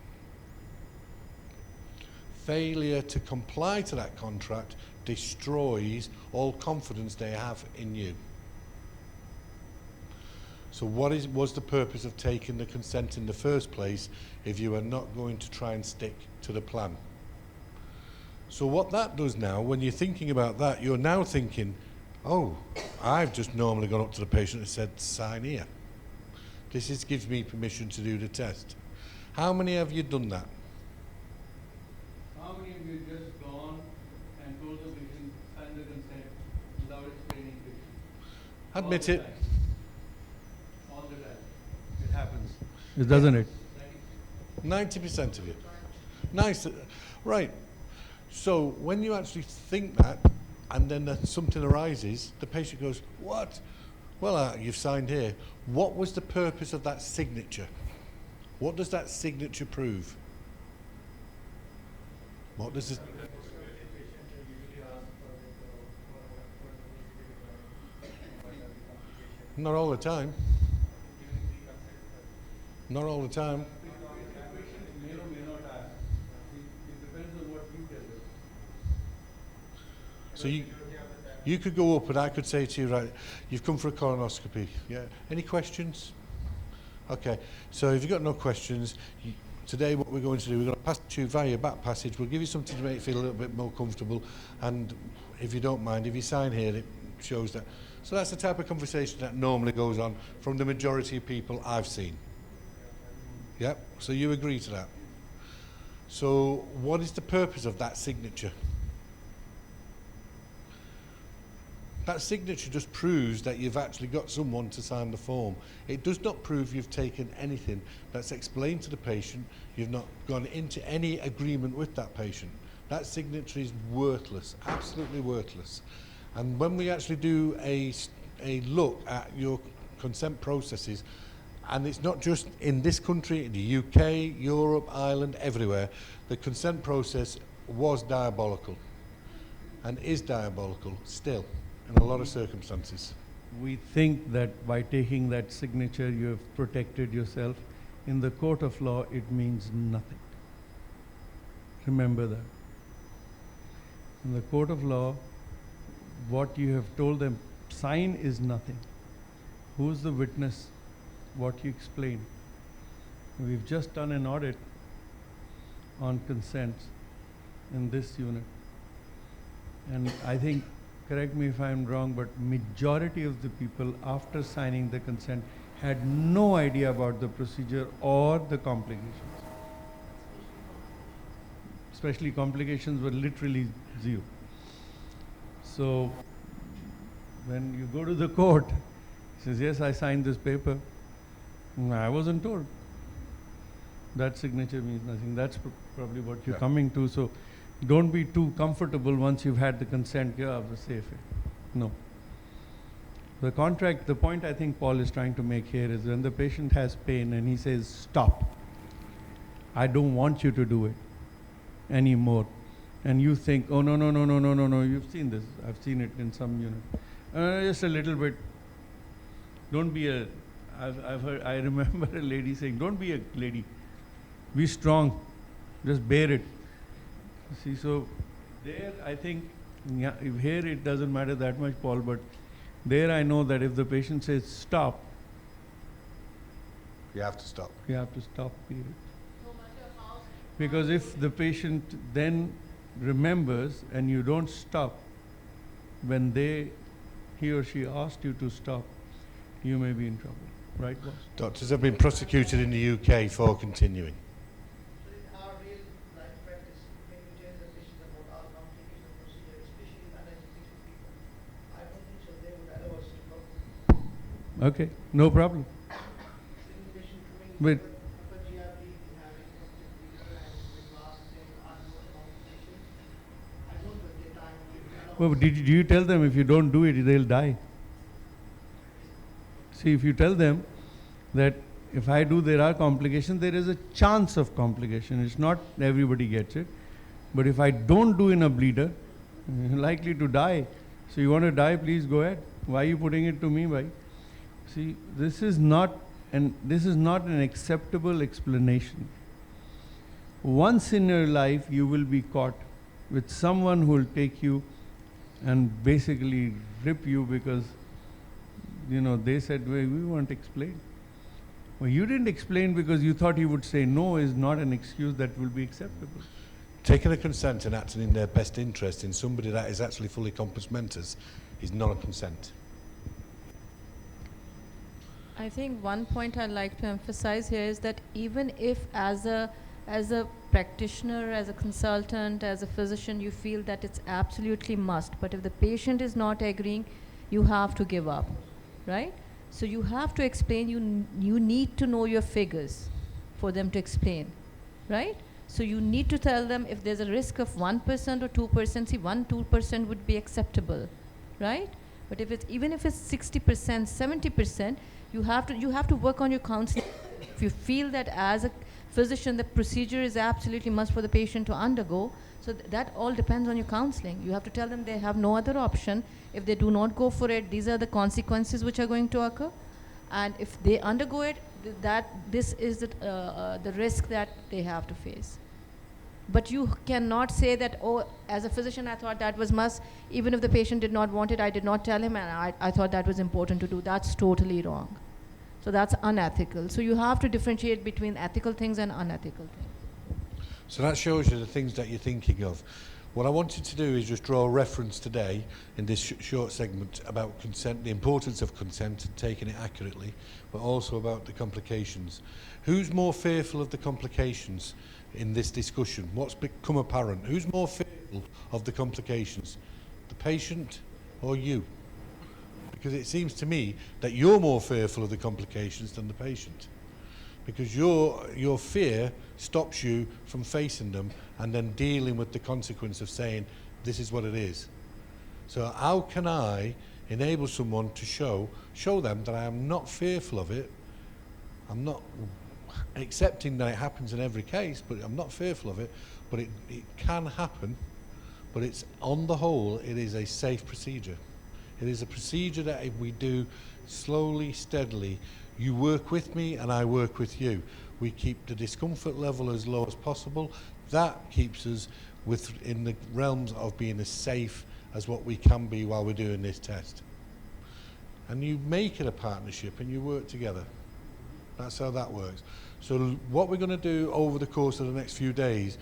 [SPEAKER 13] Failure to comply to that contract destroys all confidence they have in you. So what was the purpose of taking the consent in the first place if you are not going to try and stick to the plan? So what that does now, when you're thinking about that, you're now thinking, oh, I've just normally gone up to the patient and said, sign here. This gives me permission to do the test. How many have you done that?
[SPEAKER 3] How many of you just gone and told the patient, sign the consent without explaining patient?
[SPEAKER 13] Admit it.
[SPEAKER 3] All the time. It happens. Doesn't it?
[SPEAKER 13] 90% of you. Nice. Right. So when you actually think that, and then something arises, the patient goes, what? Well, you've signed here. What was the purpose of that signature? What does that signature prove? What does it? Not all the time. Not all the time.
[SPEAKER 3] May or may not ask. It depends on what you tell them.
[SPEAKER 13] So you could go up and I could say to you, right, you've come for a colonoscopy. Yeah. Any questions? Okay. So if you've got no questions, today what we're going to do, we're going to pass you via your back passage. We'll give you something to make you feel a little bit more comfortable. And if you don't mind, if you sign here, it shows that. So that's the type of conversation that normally goes on from the majority of people I've seen. Yep. So you agree to that. So what is the purpose of that signature? That signature just proves that you've actually got someone to sign the form. It does not prove you've taken anything that's explained to the patient. You've not gone into any agreement with that patient. That signature is worthless, absolutely worthless. And when we actually do a look at your consent processes, and it's not just in this country, in the UK, Europe, Ireland, everywhere, the consent process was diabolical and is diabolical still in a lot of circumstances.
[SPEAKER 3] We think that by taking that signature you have protected yourself. In the court of law, it means nothing. Remember that. In the court of law, what you have told them, sign is nothing. Who's the witness? What you explain. We've just done an audit on consents in this unit. And I think, correct me if I'm wrong, but majority of the people after signing the consent had no idea about the procedure or the complications. Especially complications were literally zero. So when you go to the court, he says, yes, I signed this paper. I wasn't told. That signature means nothing. That's probably what you're coming to. So don't be too comfortable once you've had the consent. Yeah, safe. No. The contract, the point I think Paul is trying to make here is when the patient has pain and he says, stop. I don't want you to do it anymore. And you think, oh, no, you've seen this. I've seen it in some unit. Just a little bit. Don't be a, I've heard, I remember a lady saying, don't be a lady. Be strong. Just bear it. See, so there I think, yeah, here it doesn't matter that much, Paul, but there I know that if the patient says stop,
[SPEAKER 13] you have to stop.
[SPEAKER 3] You have to stop, period. Because if the patient then remembers and you don't stop when he or she asked you to stop, you may be in trouble. Right, boss?
[SPEAKER 13] Doctors have been prosecuted in the UK for continuing.
[SPEAKER 5] So in our real life practice, when you tell the patient about our complication of procedure, especially uneducated people, I don't think so they would allow us to go.
[SPEAKER 3] Okay, no problem.
[SPEAKER 5] Seeing the patient coming
[SPEAKER 3] Wait.
[SPEAKER 5] upper GRD, having complete bleeder, and when you ask them unknown complications, I don't know at the time they would allow
[SPEAKER 3] Well,
[SPEAKER 5] us.
[SPEAKER 3] do you tell them if you don't do it, they'll die? See, if you tell them that if I do, there are complications, there is a chance of complication. It's not everybody gets it. But if I don't do in a bleeder, you're likely to die. So you want to die, please go ahead. Why are you putting it to me, bhai? See, this is not an acceptable explanation. Once in your life, you will be caught with someone who will take you and basically rip you because they said, well, we won't explain. Well, you didn't explain because you thought he would say no is not an excuse that will be acceptable.
[SPEAKER 13] Taking a consent and acting in their best interest in somebody that is actually fully compos mentis is not a consent.
[SPEAKER 4] I think one point I'd like to emphasize here is that even if as a practitioner, as a consultant, as a physician, you feel that it's absolutely must, but if the patient is not agreeing, you have to give up, right? So you have to explain, you need to know your figures for them to explain, right? So you need to tell them if there's a risk of 1% or 2%, see 1-2% would be acceptable, right? But even if it's 60%, 70%, you have to work on your counseling. If you feel that as a physician the procedure is absolutely must for the patient to undergo, so that all depends on your counseling. You have to tell them they have no other option. If they do not go for it, these are the consequences which are going to occur. And if they undergo it, this is the risk that they have to face. But you cannot say that, oh, as a physician, I thought that was must. Even if the patient did not want it, I did not tell him, and I thought that was important to do. That's totally wrong. So that's unethical. So you have to differentiate between ethical things and unethical things.
[SPEAKER 13] So that shows you the things that you're thinking of. What I wanted to do is just draw a reference today in this short segment about consent, the importance of consent and taking it accurately, but also about the complications. Who's more fearful of the complications in this discussion? What's become apparent? Who's more fearful of the complications? The patient or you? Because it seems to me that you're more fearful of the complications than the patient. Because your fear stops you from facing them and then dealing with the consequence of saying, this is what it is. So how can I enable someone to show them that I am not fearful of it? I'm not accepting that it happens in every case, but I'm not fearful of it, but it can happen, but it's on the whole, it is a safe procedure. It is a procedure that if we do slowly, steadily, you work with me and I work with you. We keep the discomfort level as low as possible. That keeps us in the realms of being as safe as what we can be while we're doing this test. And you make it a partnership and you work together. That's how that works. So what we're going to do over the course of the next few days,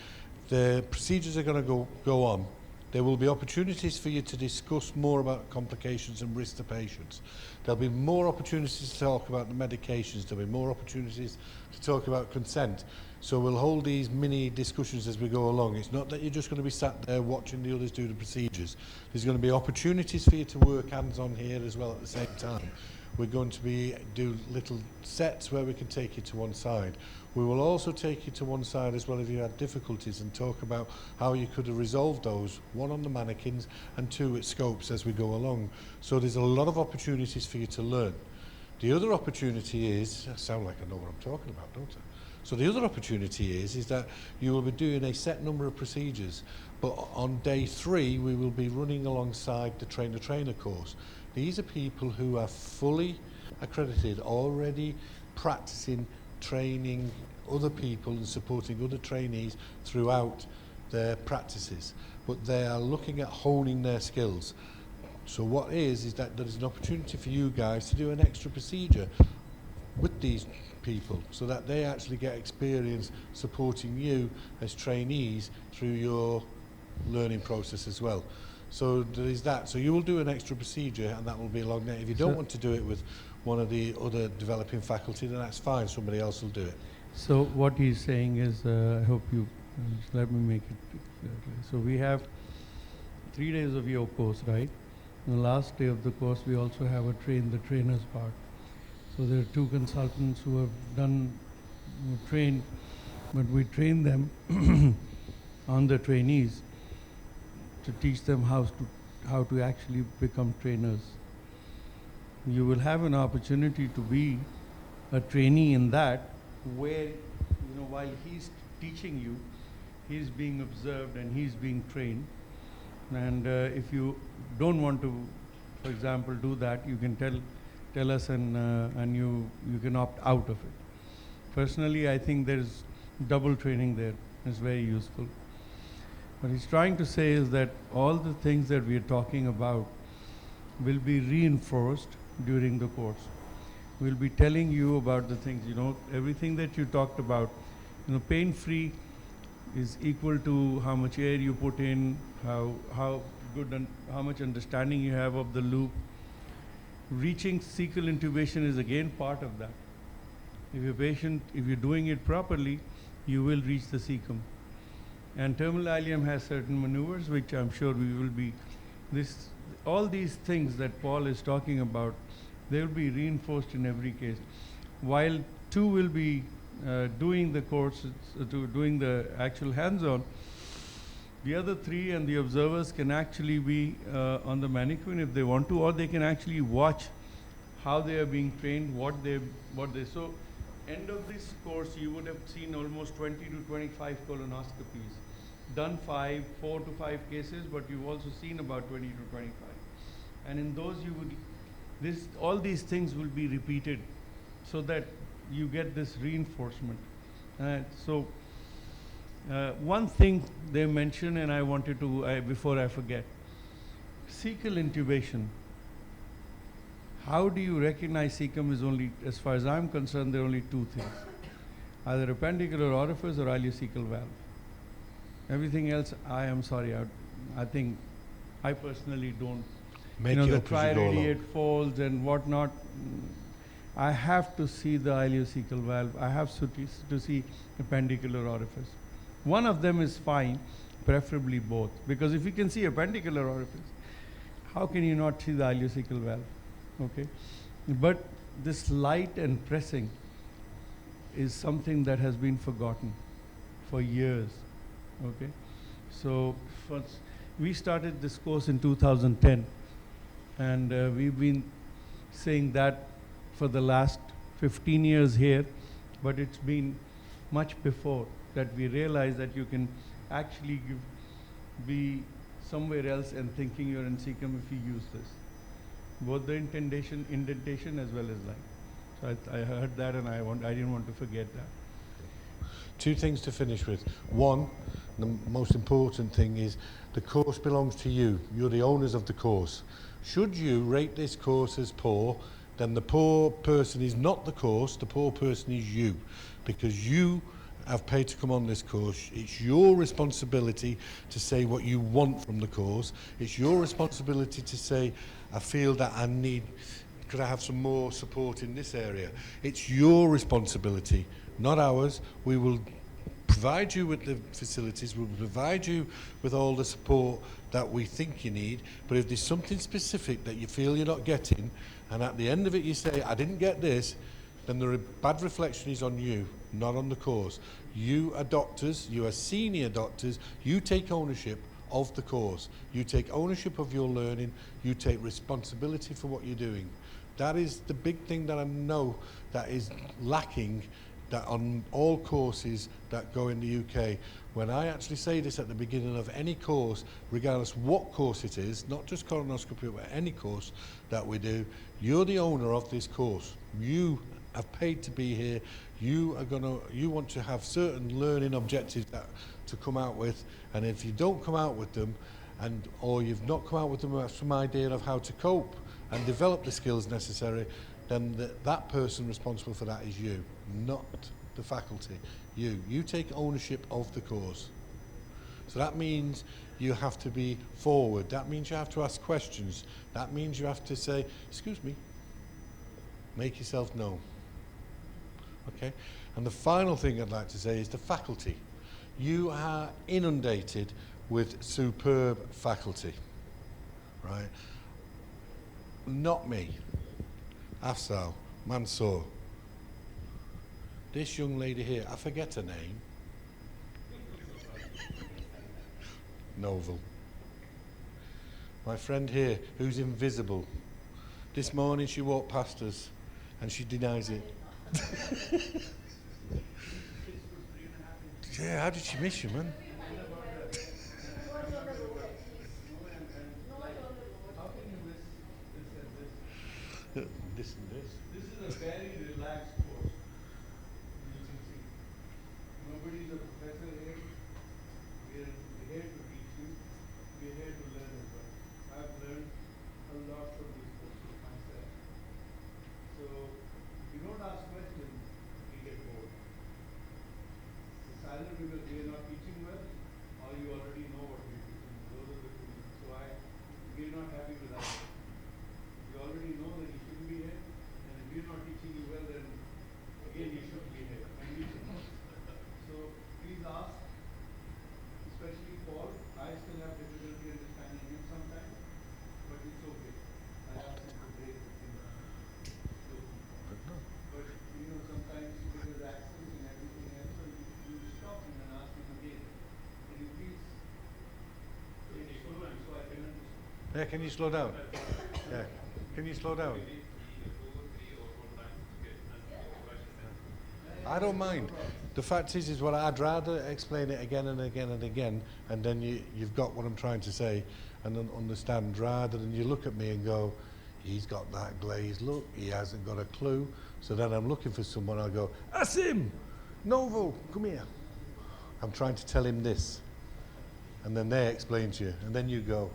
[SPEAKER 13] the procedures are going to go on. There will be opportunities for you to discuss more about complications and risk to patients. There'll be more opportunities to talk about the medications. There'll be more opportunities to talk about consent. So we'll hold these mini discussions as we go along. It's not that you're just going to be sat there watching the others do the procedures. There's going to be opportunities for you to work hands-on here as well at the same time. We're going to do little sets where we can take you to one side. We will also take you to one side as well if you had difficulties and talk about how you could have resolved those, one on the mannequins and two at scopes as we go along. So there's a lot of opportunities for you to learn. The other opportunity is, I sound like I know what I'm talking about, don't I? So the other opportunity is that you will be doing a set number of procedures, but on day 3 we will be running alongside the trainer-trainer course. These are people who are fully accredited, already practicing, training other people and supporting other trainees throughout their practices, but they are looking at honing their skills. So what is that there is an opportunity for you guys to do an extra procedure with these people so that they actually get experience supporting you as trainees through your learning process as well. So there is that. So you will do an extra procedure, and that will be along there. If you don't want to do it with one of the other developing faculty, then that's fine. Somebody else will do it.
[SPEAKER 3] So what he's saying is, I hope you let me make it clear. So we have 3 days of your course, right? On the last day of the course, we also have the trainers part. So there are 2 consultants who have trained, but we train them on the trainees to teach them how to actually become trainers. You will have an opportunity to be a trainee in that, where, while he's teaching you, he's being observed and he's being trained. And if you don't want to, for example, do that, you can tell us, and you can opt out of it. Personally, I think there's double training there. It's very useful. What he's trying to say is that all the things that we are talking about will be reinforced during the course. We'll be telling you about the things, everything that you talked about. Pain-free is equal to how much air you put in, how good and how much understanding you have of the loop. Reaching cecal intubation is again part of that. If you're doing it properly, you will reach the cecum. And terminal ileum has certain maneuvers, which I'm sure we will be, all these things that Paul is talking about, they will be reinforced in every case. While 2 will be doing the course, doing the actual hands-on, the other 3 and the observers can actually be on the mannequin if they want to, or they can actually watch how they are being trained, so end of this course you would have seen almost 20 to 25 colonoscopies. Done 4 to 5 cases, but you've also seen about 20 to 25. And in those all these things will be repeated so that you get this reinforcement. One thing they mentioned, and I wanted to, before I forget, cecal intubation. How do you recognize cecum is only, as far as I'm concerned, there are only 2 things. Either appendicular orifice or ileocecal valve. Everything else, I am sorry, I think I personally don't. The triradiate folds and whatnot, I have to see the ileocecal valve. I have to see appendicular orifice. One of them is fine, preferably both. Because if you can see appendicular orifice, how can you not see the ileocecal valve? Okay, but this light and pressing is something that has been forgotten for years. Okay, so we started this course in 2010, and we've been saying that for the last 15 years here, but it's been much before that we realized that you can actually be somewhere else and thinking you're in cecum if you use this. Both the indentation as well as light. So I heard that, and I didn't want to forget that.
[SPEAKER 13] 2 things to finish with. One, the most important thing is the course belongs to you. You're the owners of the course. Should you rate this course as poor, then the poor person is not the course, the poor person is you. Because you have paid to come on this course. It's your responsibility to say what you want from the course. It's your responsibility to say, I feel that could I have some more support in this area? It's your responsibility, not ours. We will provide you with the facilities, we'll provide you with all the support that we think you need, but if there's something specific that you feel you're not getting, and at the end of it you say, I didn't get this, then the bad reflection is on you, not on the course. You are doctors, you are senior doctors, you take ownership of the course. You take ownership of your learning, you take responsibility for what you're doing. That is the big thing that I know that is lacking that on all courses that go in the UK. When I actually say this at the beginning of any course, regardless what course it is, not just colonoscopy, but any course that we do, you're the owner of this course. You have paid to be here. You want to have certain learning objectives to come out with, and if you don't come out with them, or you've not come out with them with some idea of how to cope and develop the skills necessary, then that person responsible for that is you, not the faculty. You take ownership of the course. So that means you have to be forward. That means you have to ask questions. That means you have to say, excuse me, make yourself known. Okay? And the final thing I'd like to say is the faculty. You are inundated with superb faculty, right? Not me, Afsal, Mansour. This young lady here, I forget her name. Novel. My friend here, who's invisible. This morning she walked past us and she denies it. Yeah, how did she miss you, man? This and this.
[SPEAKER 3] This is a very relaxed course. You can see. Nobody's a professor here. We're here to teach you. We're here to learn as well. I've learned a lot from these courses myself. So if you don't ask questions, you get bored. It's either because we are not teaching well, or you already know what we're teaching. Those are the two reasons. So we're not happy with that. You already know that you shouldn't be here, and if we're not teaching you well, then again you shouldn't be here, and we should. So please ask, especially Paul. I still have difficulty understanding him sometimes, but it's okay. I ask him to break the thing. But you know, sometimes because accents and everything else, so you stop him and ask him again. Can you please take it slowly so I can understand?
[SPEAKER 13] Yeah, can you slow down? Yeah. Can you slow down? I don't mind. The fact is what I'd rather explain it again and again and again, and then you've got what I'm trying to say and then understand, rather than you look at me and go, he's got that glazed look, he hasn't got a clue. So then I'm looking for someone, I'll go, Asim, Novo, come here. I'm trying to tell him this. And then they explain to you, and then you go.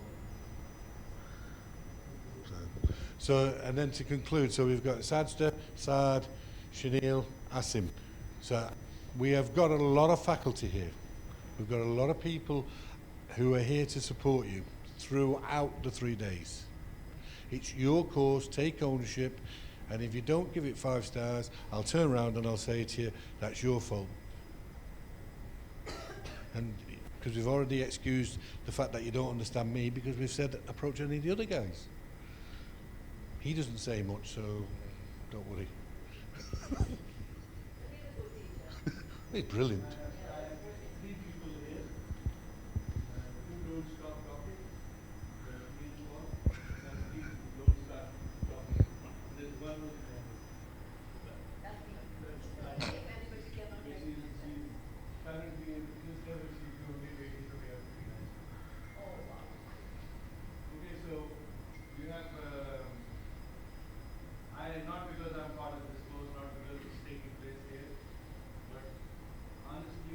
[SPEAKER 13] So, and then to conclude, so we've got Sajda, Saad, Shanil, Asim. So we have got a lot of faculty here. We've got a lot of people who are here to support you throughout the 3 days. It's your course, take ownership, and if you don't give it 5 stars, I'll turn around and I'll say to you, that's your fault. And because we've already excused the fact that you don't understand me, because we've said approach any of the other guys. He doesn't say much, so don't worry. He's brilliant.
[SPEAKER 3] I have 3 people here. 2 don't stop talking. Me and Paul. And 3 don't start talking. There's one who's currently in this level, she's the only lady, so we have to be nice. Okay, so you have, not because I'm part of this course, not because it's taking place here, but honestly,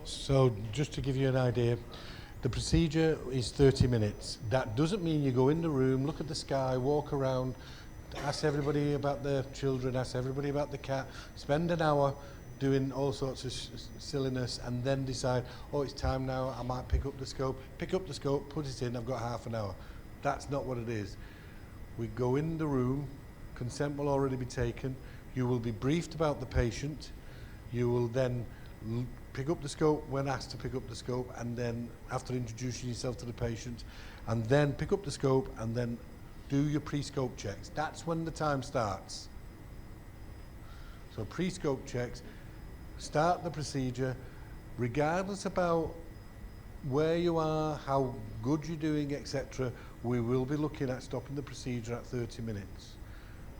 [SPEAKER 13] So just to give you an idea, the procedure is 30 minutes. That doesn't mean you go in the room, look at the sky, walk around, ask everybody about their children, ask everybody about the cat, spend an hour doing all sorts of silliness and then decide, oh, it's time now, I might pick up the scope, put it in, I've got half an hour. That's not what it is. We go in the room, consent will already be taken, you will be briefed about the patient, you will then pick up the scope when asked to pick up the scope, and then after introducing yourself to the patient, and then pick up the scope and then do your pre-scope checks. That's when the time starts. So pre-scope checks, start the procedure, regardless about where you are, how good you're doing, etc. We will be looking at stopping the procedure at 30 minutes.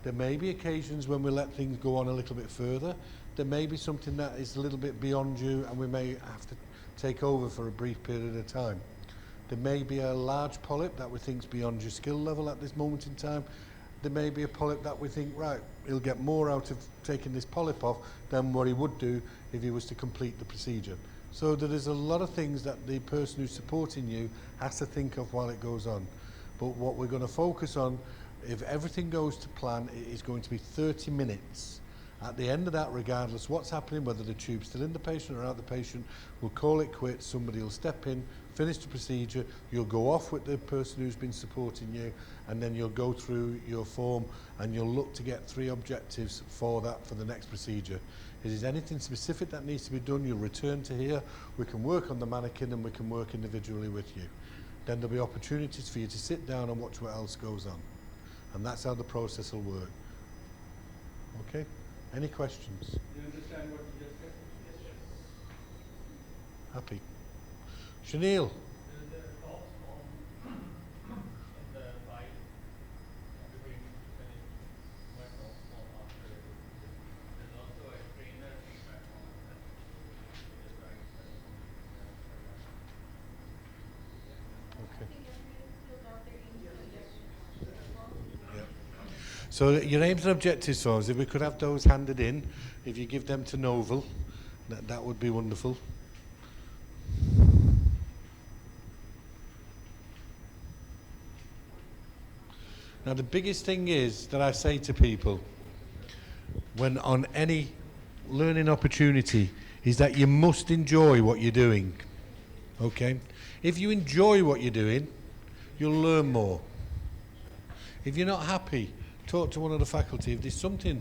[SPEAKER 13] There may be occasions when we let things go on a little bit further. There may be something that is a little bit beyond you and we may have to take over for a brief period of time. There may be a large polyp that we think is beyond your skill level at this moment in time. There may be a polyp that we think, right, he'll get more out of taking this polyp off than what he would do if he was to complete the procedure. So there is a lot of things that the person who's supporting you has to think of while it goes on. But what we're going to focus on, if everything goes to plan, it is going to be 30 minutes. At the end of that, regardless what's happening, whether the tube's still in the patient or out the patient, we'll call it quits, somebody will step in, finish the procedure, you'll go off with the person who's been supporting you, and then you'll go through your form and you'll look to get 3 objectives for that for the next procedure. If there's anything specific that needs to be done, you'll return to here, we can work on the mannequin and we can work individually with you. Then there'll be opportunities for you to sit down and watch what else goes on. And that's how the process will work. Okay? Any questions?
[SPEAKER 3] Do you understand what you just said? Yes, sir.
[SPEAKER 13] Happy. Shanil. So your aims and objectives forms, if we could have those handed in, if you give them to Novel, that would be wonderful. Now the biggest thing is that I say to people when on any learning opportunity is that you must enjoy what you're doing. Okay? If you enjoy what you're doing, you'll learn more. If you're not happy, talk to one of the faculty. If there's something,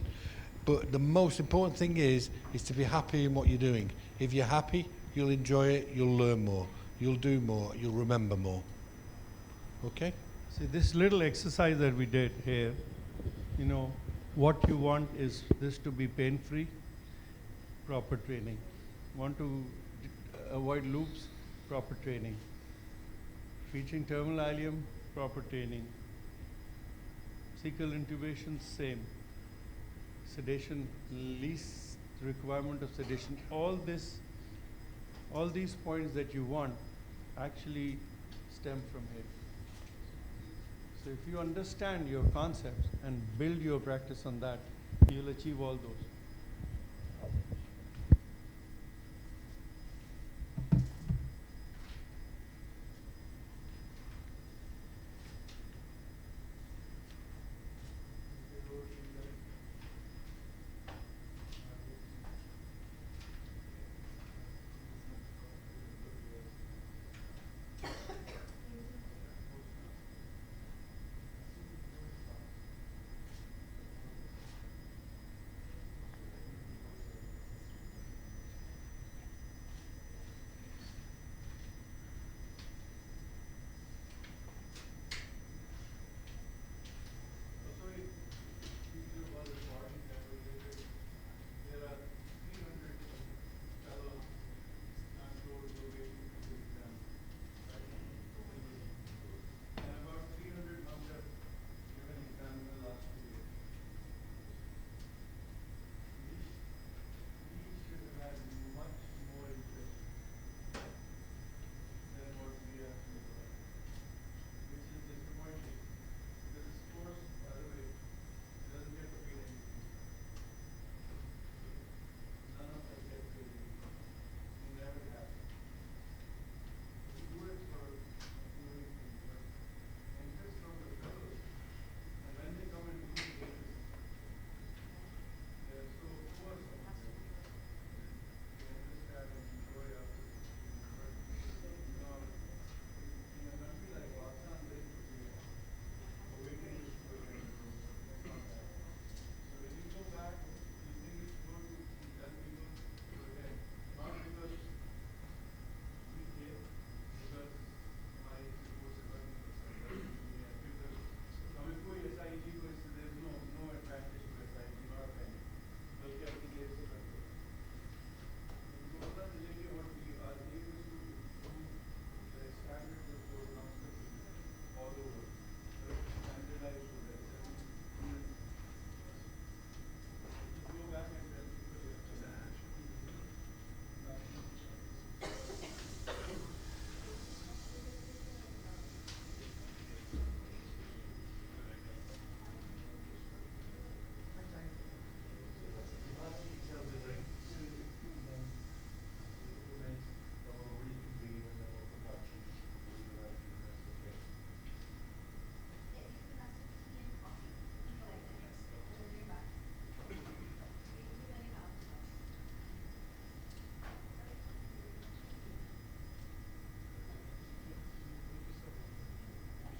[SPEAKER 13] but the most important thing is to be happy in what you're doing. If you're happy, you'll enjoy it, you'll learn more, you'll do more, you'll remember more. Okay?
[SPEAKER 3] See, this little exercise that we did here, you know, what you want is this to be pain-free, proper training. Want to avoid loops, proper training. Reaching terminal ileum, proper training. Cecal intubation, same. Sedation, least requirement of sedation. All these points that you want actually stem from here. So if you understand your concepts and build your practice on that, you'll achieve all those.